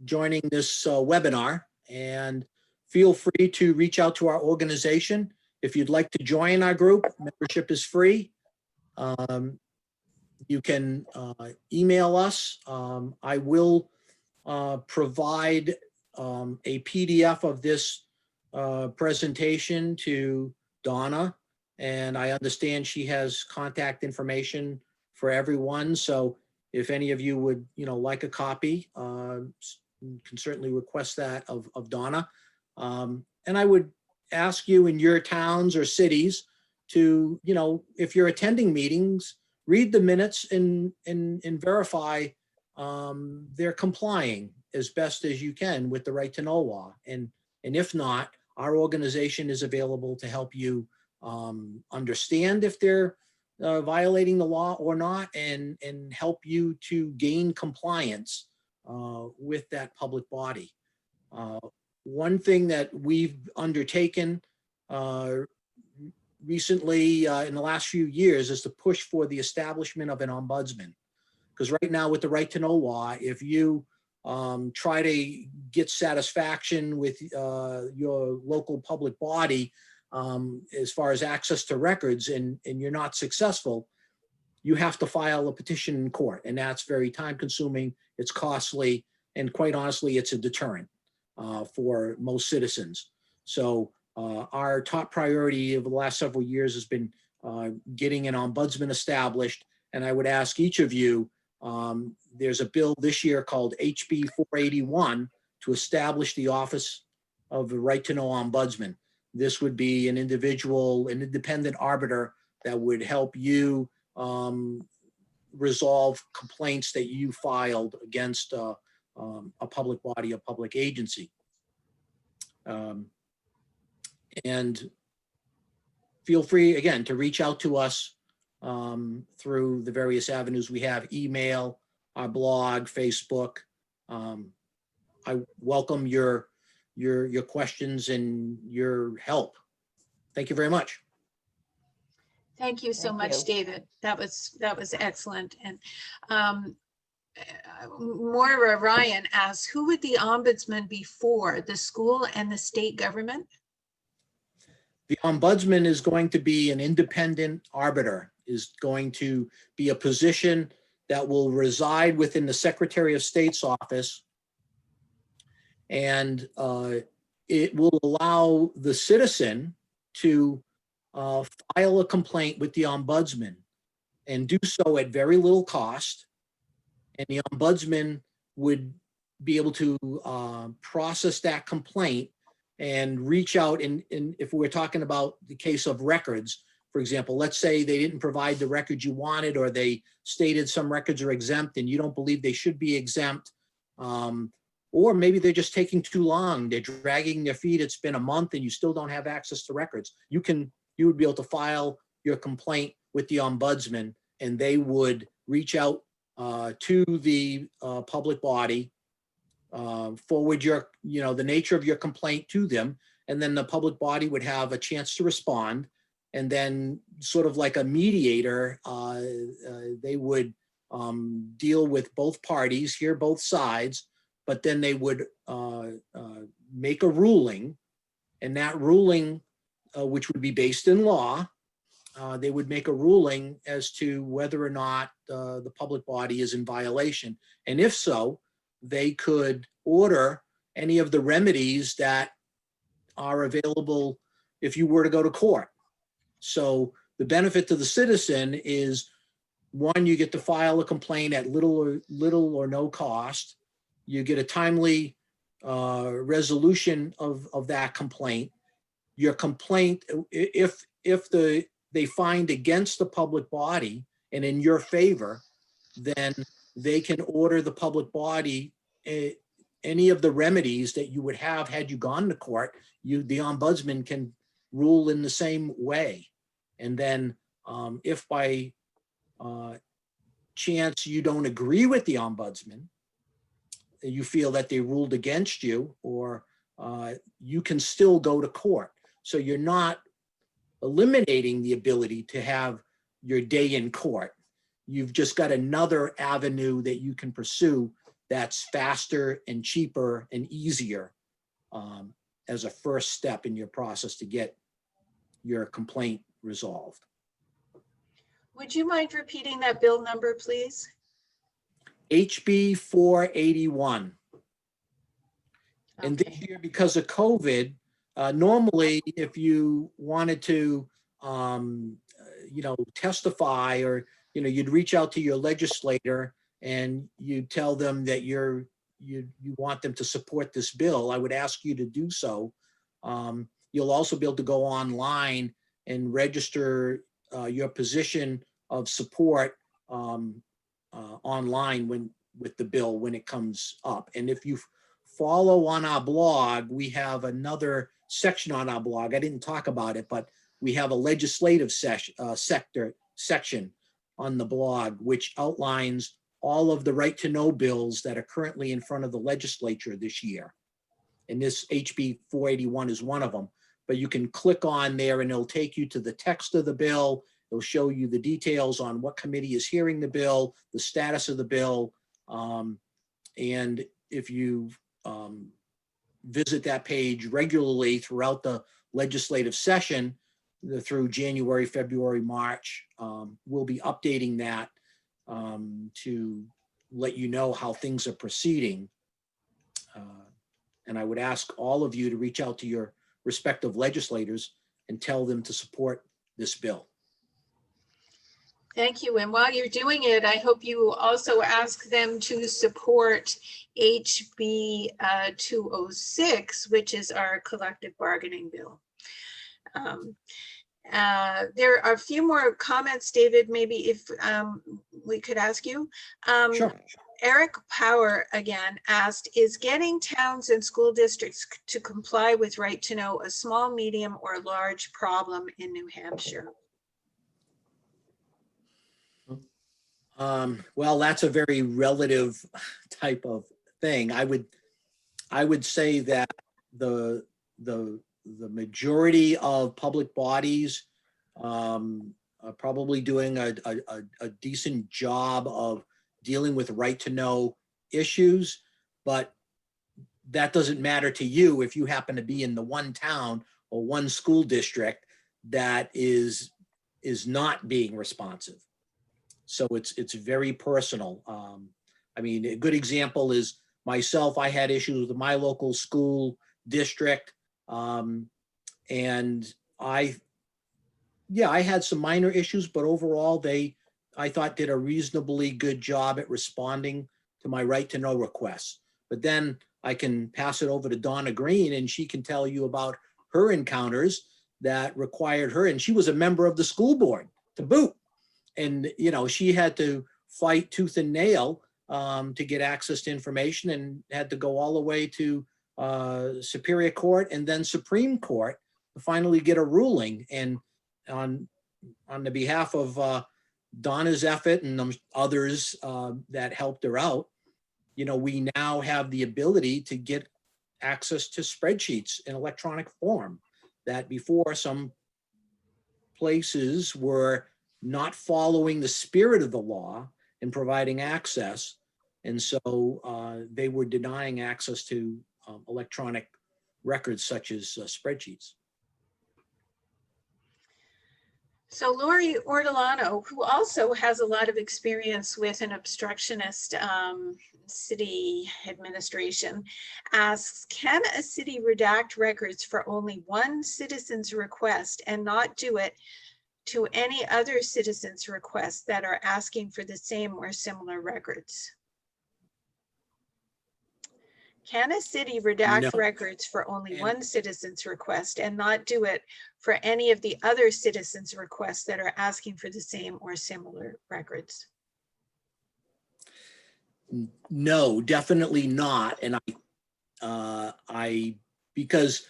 joining this webinar, and feel free to reach out to our organization. If you'd like to join our group, membership is free. You can email us. I will provide a PDF of this presentation to Donna, and I understand she has contact information for everyone. So if any of you would, like a copy, you can certainly request that of Donna. And I would ask you in your towns or cities to, if you're attending meetings, read the minutes and verify they're complying as best as you can with the right to know law. And if not, our organization is available to help you understand if they're violating the law or not, and help you to gain compliance with that public body. One thing that we've undertaken recently in the last few years is to push for the establishment of an ombudsman. Because right now with the right to know law, if you try to get satisfaction with your local public body as far as access to records, and you're not successful, you have to file a petition in court. And that's very time consuming, it's costly, and quite honestly, it's a deterrent for most citizens. So our top priority over the last several years has been getting an ombudsman established. And I would ask each of you, there's a bill this year called HB 481 to establish the Office of the Right to Know Ombudsman. This would be an individual, an independent arbiter that would help you resolve complaints that you filed against a public body, a public agency. And feel free, again, to reach out to us through the various avenues we have: email, our blog, Facebook. I welcome your questions and your help. Thank you very much. Thank you so much, David. That was excellent. And Moira Ryan asks, who would the ombudsman be for, the school and the state government? The ombudsman is going to be an independent arbiter, is going to be a position that will reside within the Secretary of State's office. And it will allow the citizen to file a complaint with the ombudsman and do so at very little cost. And the ombudsman would be able to process that complaint and reach out. And if we're talking about the case of records, for example, let's say they didn't provide the records you wanted, or they stated some records are exempt and you don't believe they should be exempt. Or maybe they're just taking too long. They're dragging their feet. It's been a month and you still don't have access to records. You would be able to file your complaint with the ombudsman, and they would reach out to the public body, forward the nature of your complaint to them, and then the public body would have a chance to respond. And then, sort of like a mediator, they would deal with both parties, hear both sides, but then they would make a ruling, and that ruling, which would be based in law, they would make a ruling as to whether or not the public body is in violation. And if so, they could order any of the remedies that are available if you were to go to court. So the benefit to the citizen is, one, you get to file a complaint at little or no cost. You get a timely resolution of that complaint. Your complaint, if they find against the public body and in your favor, then they can order the public body any of the remedies that you would have had you gone to court. The ombudsman can rule in the same way. And then if by chance you don't agree with the ombudsman, you feel that they ruled against you, or you can still go to court. So you're not eliminating the ability to have your day in court. You've just got another avenue that you can pursue that's faster and cheaper and easier as a first step in your process to get your complaint resolved. Would you mind repeating that bill number, please? HB 481. And this year, because of COVID, normally if you wanted to, testify, or, you'd reach out to your legislator and you tell them that you want them to support this bill. I would ask you to do so. You'll also be able to go online and register your position of support online with the bill when it comes up. And if you follow on our blog, we have another section on our blog. I didn't talk about it, but we have a legislative section on the blog, which outlines all of the right to know bills that are currently in front of the legislature this year. And this HB 481 is one of them. But you can click on there and it'll take you to the text of the bill. It'll show you the details on what committee is hearing the bill, the status of the bill. And if you visit that page regularly throughout the legislative session through January, February, March, we'll be updating that to let you know how things are proceeding. And I would ask all of you to reach out to your respective legislators and tell them to support this bill. Thank you. And while you're doing it, I hope you also ask them to support HB 206, which is our collective bargaining bill. There are a few more comments, David, maybe if we could ask you. Sure. Eric Power again asked, is getting towns and school districts to comply with right to know a small, medium, or large problem in New Hampshire? Well, that's a very relative type of thing. I would say that the majority of public bodies are probably doing a decent job of dealing with right to know issues, but that doesn't matter to you if you happen to be in the one town or one school district that is not being responsive. So it's very personal. I mean, a good example is myself. I had issues with my local school district, and I had some minor issues, but overall I thought did a reasonably good job at responding to my right to know requests. But then I can pass it over to Donna Green and she can tell you about her encounters that required her, and she was a member of the school board to boot. And, she had to fight tooth and nail to get access to information, and had to go all the way to Superior Court and then Supreme Court to finally get a ruling. And on the behalf of Donna's effort and others that helped her out, we now have the ability to get access to spreadsheets in electronic form that before some places were not following the spirit of the law in providing access. And so they were denying access to electronic records such as spreadsheets. So Lori Ortolano, who also has a lot of experience with an obstructionist city administration, asks, can a city redact records for only one citizen's request and not do it to any other citizens' requests that are asking for the same or similar records? Can a city No. redact records for only And- one citizen's request and not do it for any of the other citizens' requests that are asking for the same or similar records? No, definitely not. And because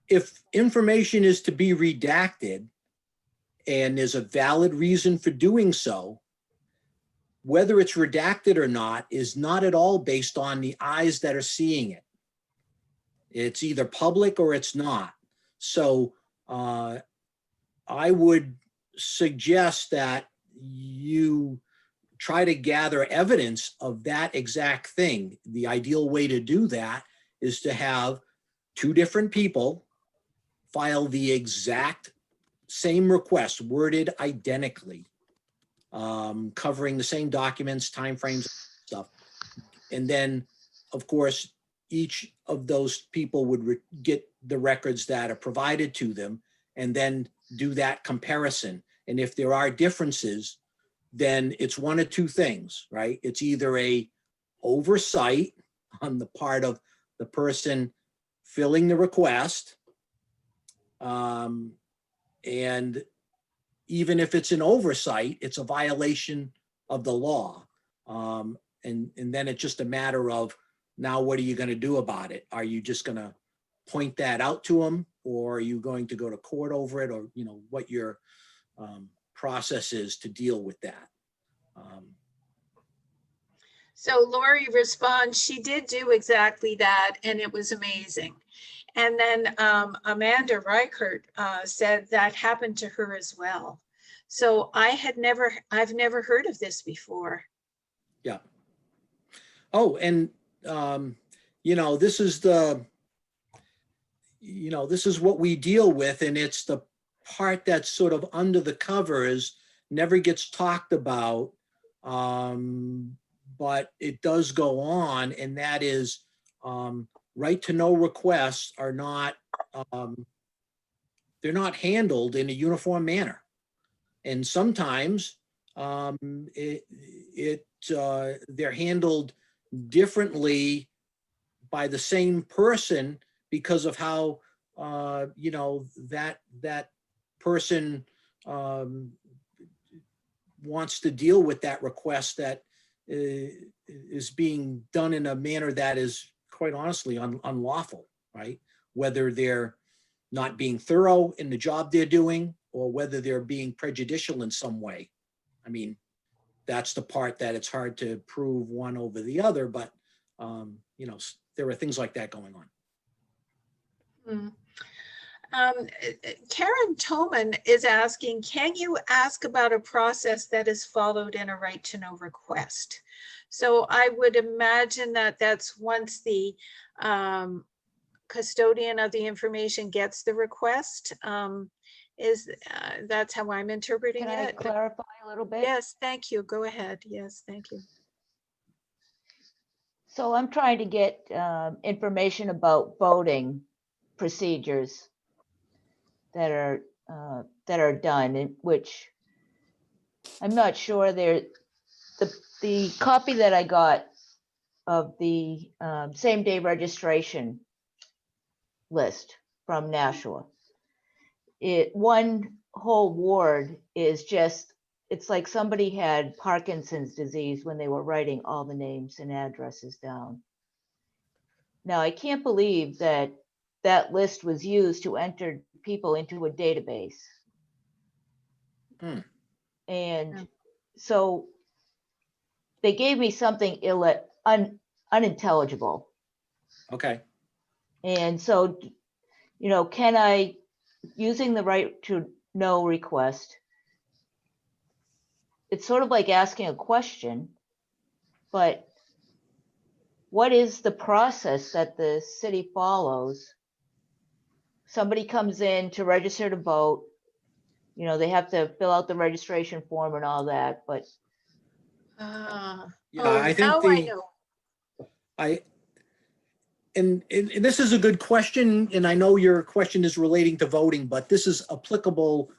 if information is to be redacted and there's a valid reason for doing so, whether it's redacted or not is not at all based on the eyes that are seeing it. It's either public or it's not. So I would suggest that you try to gather evidence of that exact thing. The ideal way to do that is to have two different people file the exact same request, worded identically, covering the same documents, timeframes, stuff. And then, of course, each of those people would get the records that are provided to them and then do that comparison. And if there are differences, then it's one of two things, right? It's either a oversight on the part of the person filling the request, and even if it's an oversight, it's a violation of the law. And then it's just a matter of, now what are you going to do about it? Are you just going to point that out to them, or are you going to go to court over it, or what your process is to deal with that? So Lori responds, she did do exactly that, and it was amazing. And then Amanda Reichert said that happened to her as well. So I've never heard of this before. Yeah. Oh, and this is this is what we deal with, and it's the part that's sort of under the covers, never gets talked about, but it does go on, and that is right to know requests are not, they're not handled in a uniform manner. And sometimes they're handled differently by the same person because of how that person wants to deal with that request that is being done in a manner that is quite honestly unlawful, right? Whether they're not being thorough in the job they're doing, or whether they're being prejudicial in some way. I mean, that's the part that it's hard to prove one over the other, but there are things like that going on. Karen Toman is asking, can you ask about a process that is followed in a right to know request? So I would imagine that that's once the custodian of the information gets the request. That's how I'm interpreting it. Can I clarify a little bit? Yes, thank you. Go ahead. Yes, thank you. So I'm trying to get information about voting procedures that are done, in which I'm not sure the copy that I got of the same day registration list from Nashua. One whole ward is just, it's like somebody had Parkinson's disease when they were writing all the names and addresses down. Now, I can't believe that that list was used to enter people into a database. And so they gave me something unintelligible. Okay. And so, can I, using the right to know request, it's sort of like asking a question, but what is the process that the city follows? Somebody comes in to register to vote, they have to fill out the registration form and all that, but. I think now I know. And this is a good question, and I know your question is relating to voting, but this is applicable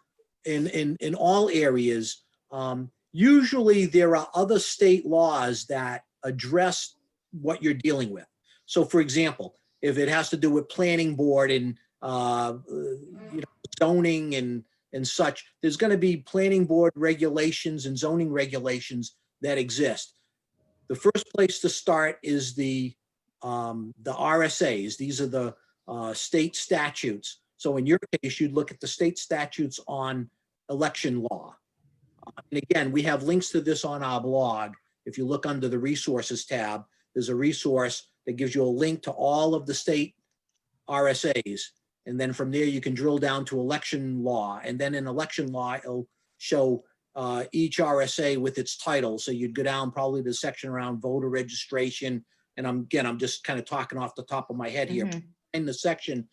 in all areas, usually there are other state laws that address what you're dealing with. So for example, if it has to do with planning board and zoning and such, there's going to be planning board regulations and zoning regulations that exist. The first place to start is the RSAs. These are the state statutes. So in your case, you'd look at the state statutes on election law. And again, we have links to this on our blog. If you look under the resources tab, there's a resource that gives you a link to all of the state RSAs. And then from there, you can drill down to election law. And then in election law, it'll show each RSA with its title. So you'd go down probably the section around voter registration. And I'm just kind of talking off the top of my head here. In the section,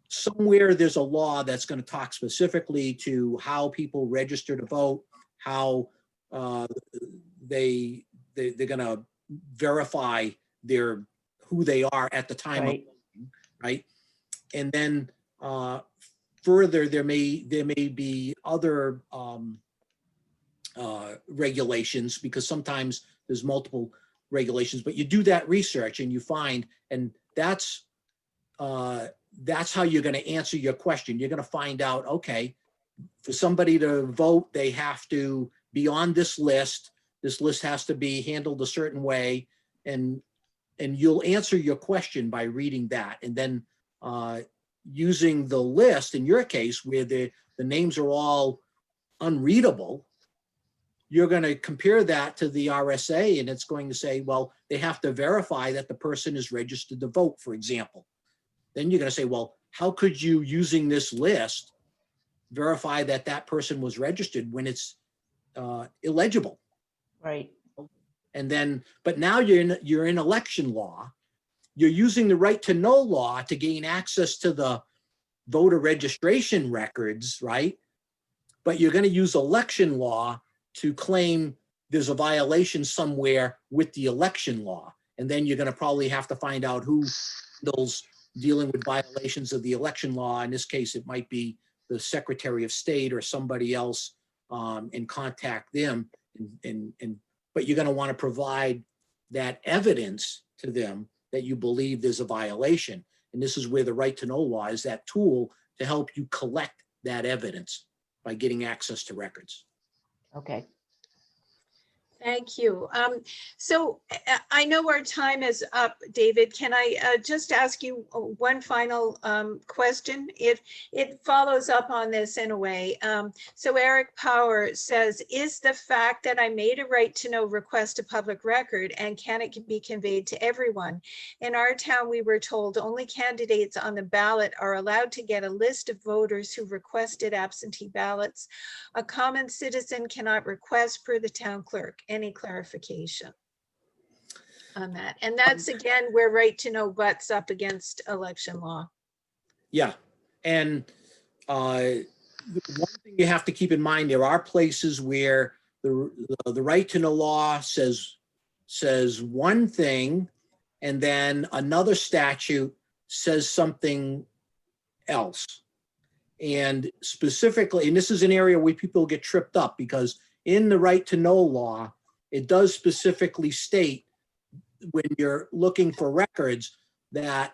somewhere there's a law that's going to talk specifically to how people register to vote, how they're going to verify who they are at the time of voting, right? And then further, there may be other regulations, because sometimes there's multiple regulations, but you do that research and you find, and that's how you're going to answer your question. You're going to find out, okay, for somebody to vote, they have to be on this list. This list has to be handled a certain way, and you'll answer your question by reading that. And then using the list, in your case, where the names are all unreadable, you're going to compare that to the RSA, and it's going to say, well, they have to verify that the person is registered to vote, for example. Then you're going to say, well, how could you, using this list, verify that that person was registered when it's illegible? Right. And then, but now you're in election law. You're using the right to know law to gain access to the voter registration records, right? But you're going to use election law to claim there's a violation somewhere with the election law. And then you're going to probably have to find out who those dealing with violations of the election law. In this case, it might be the Secretary of State or somebody else, and contact them. But you're going to want to provide that evidence to them that you believe there's a violation. And this is where the right to know law is that tool to help you collect that evidence by getting access to records. Okay. Thank you. So I know our time is up, David. Can I just ask you one final question? It follows up on this in a way. So Eric Power says, is the fact that I made a right to know request a public record, and can it be conveyed to everyone? In our town, we were told only candidates on the ballot are allowed to get a list of voters who requested absentee ballots. A common citizen cannot request per the town clerk. Any clarification on that? And that's again where right to know butts up against election law. Yeah. And one thing you have to keep in mind, there are places where the right to know law says one thing, and then another statute says something else. And specifically, and this is an area where people get tripped up, because in the right to know law, it does specifically state when you're looking for records that,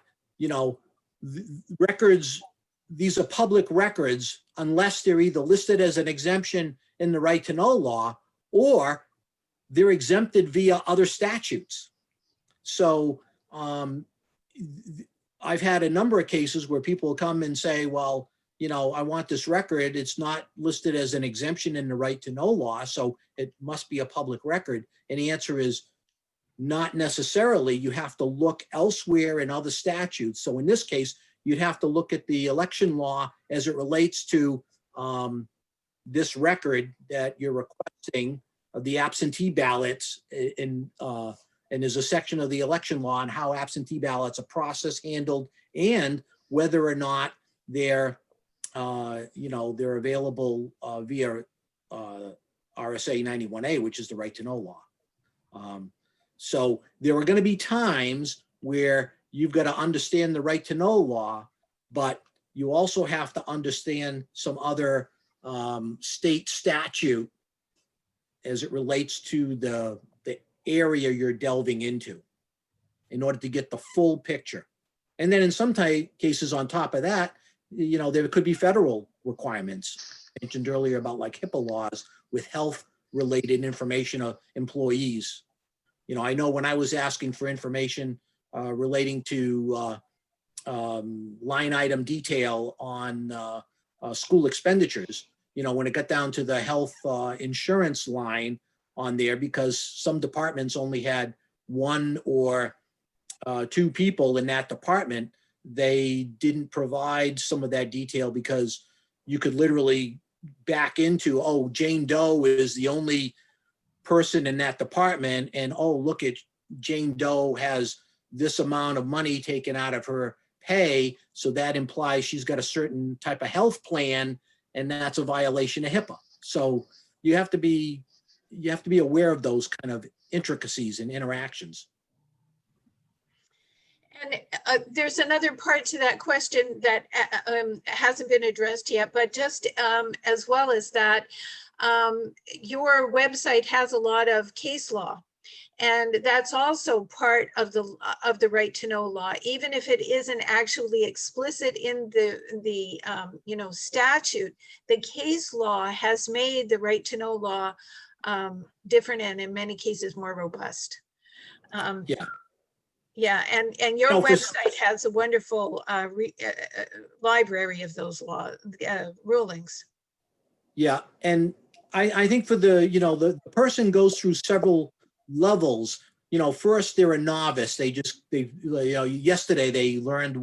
records, these are public records, unless they're either listed as an exemption in the right to know law, or they're exempted via other statutes. So I've had a number of cases where people come and say, well, I want this record. It's not listed as an exemption in the right to know law, so it must be a public record. And the answer is not necessarily. You have to look elsewhere in other statutes. So in this case, you'd have to look at the election law as it relates to this record that you're requesting, of the absentee ballots, and there's a section of the election law on how absentee ballots are processed, handled, and whether or not they're they're available via RSA 91A, which is the right to know law. So there are going to be times where you've got to understand the right to know law, but you also have to understand some other state statute as it relates to the area you're delving into in order to get the full picture. And then in some cases on top of that, there could be federal requirements mentioned earlier about like HIPAA laws with health related information of employees. I know when I was asking for information relating to line item detail on school expenditures, when it got down to the health insurance line on there, because some departments only had one or two people in that department, they didn't provide some of that detail because you could literally back into, oh, Jane Doe is the only person in that department, and oh, look at Jane Doe has this amount of money taken out of her pay, so that implies she's got a certain type of health plan, and that's a violation of HIPAA. So you have to be aware of those kind of intricacies and interactions. And there's another part to that question that hasn't been addressed yet, but just as well as that, your website has a lot of case law, and that's also part of the right to know law, even if it isn't actually explicit in the statute. The case law has made the right to know law different and in many cases more robust. Yeah, and your website has a wonderful library of those law rulings. Yeah, and I think for the person goes through several levels. First they're a novice. Yesterday they learned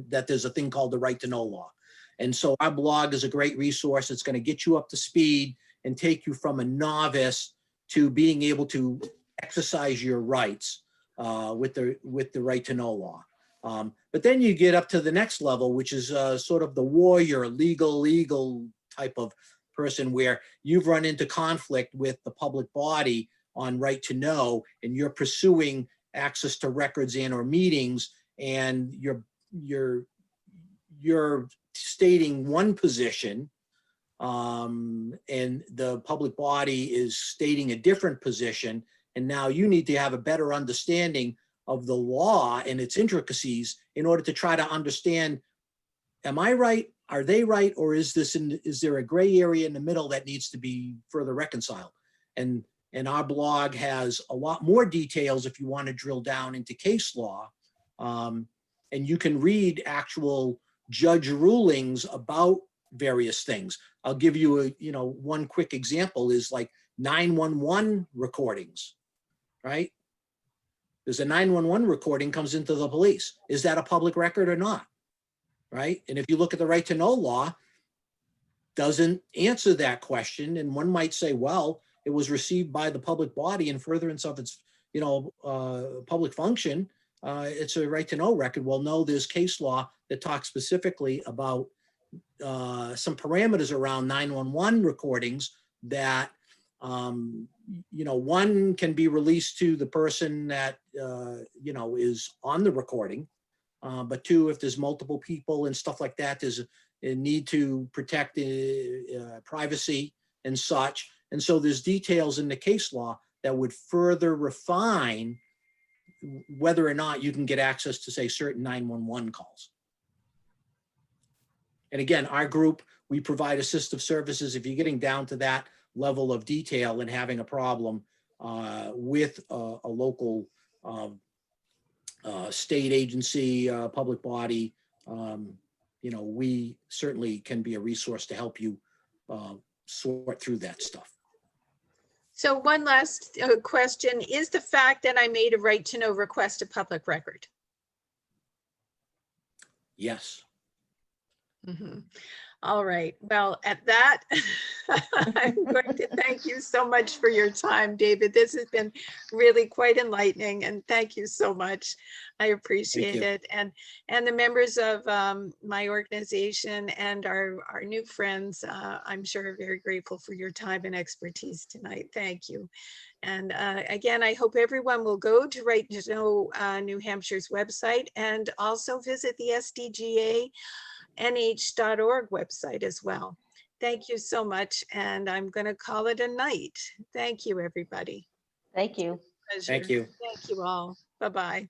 that there's a thing called the right to know law, and so our blog is a great resource. It's going to get you up to speed and take you from a novice to being able to exercise your rights with the right to know law. But then you get up to the next level, which is sort of the warrior, legal type of person, where you've run into conflict with the public body on right to know, and you're pursuing access to records and or meetings, and you're stating one position, and the public body is stating a different position. And now you need to have a better understanding of the law and its intricacies in order to try to understand, am I right? Are they right? Or is there a gray area in the middle that needs to be further reconciled? And our blog has a lot more details if you want to drill down into case law. And you can read actual judge rulings about various things. I'll give you one quick example is like 911 recordings. Right? There's a 911 recording comes into the police. Is that a public record or not? Right? And if you look at the right to know law, doesn't answer that question. And one might say, well, it was received by the public body in furtherance of its, public function. It's a right to know record. Well, no, there's case law that talks specifically about some parameters around 911 recordings that one can be released to the person that, is on the recording. But two, if there's multiple people and stuff like that, there's a need to protect privacy and such. And so there's details in the case law that would further refine whether or not you can get access to, say, certain 911 calls. And again, our group, we provide assistive services. If you're getting down to that level of detail and having a problem with a local state agency, public body, we certainly can be a resource to help you sort through that stuff. So one last question, is the fact that I made a right to know request a public record? Yes. Mm-hmm. All right. Well, at that, I'm going to thank you so much for your time, David. This has been really quite enlightening, and thank you so much. I appreciate it. And the members of my organization and our new friends, I'm sure are very grateful for your time and expertise tonight. Thank you. And again, I hope everyone will go to Right to Know New Hampshire's website and also visit the SDGA nh.org website as well. Thank you so much. And I'm going to call it a night. Thank you, everybody. Thank you. Pleasure. Thank you. Thank you all. Bye-bye.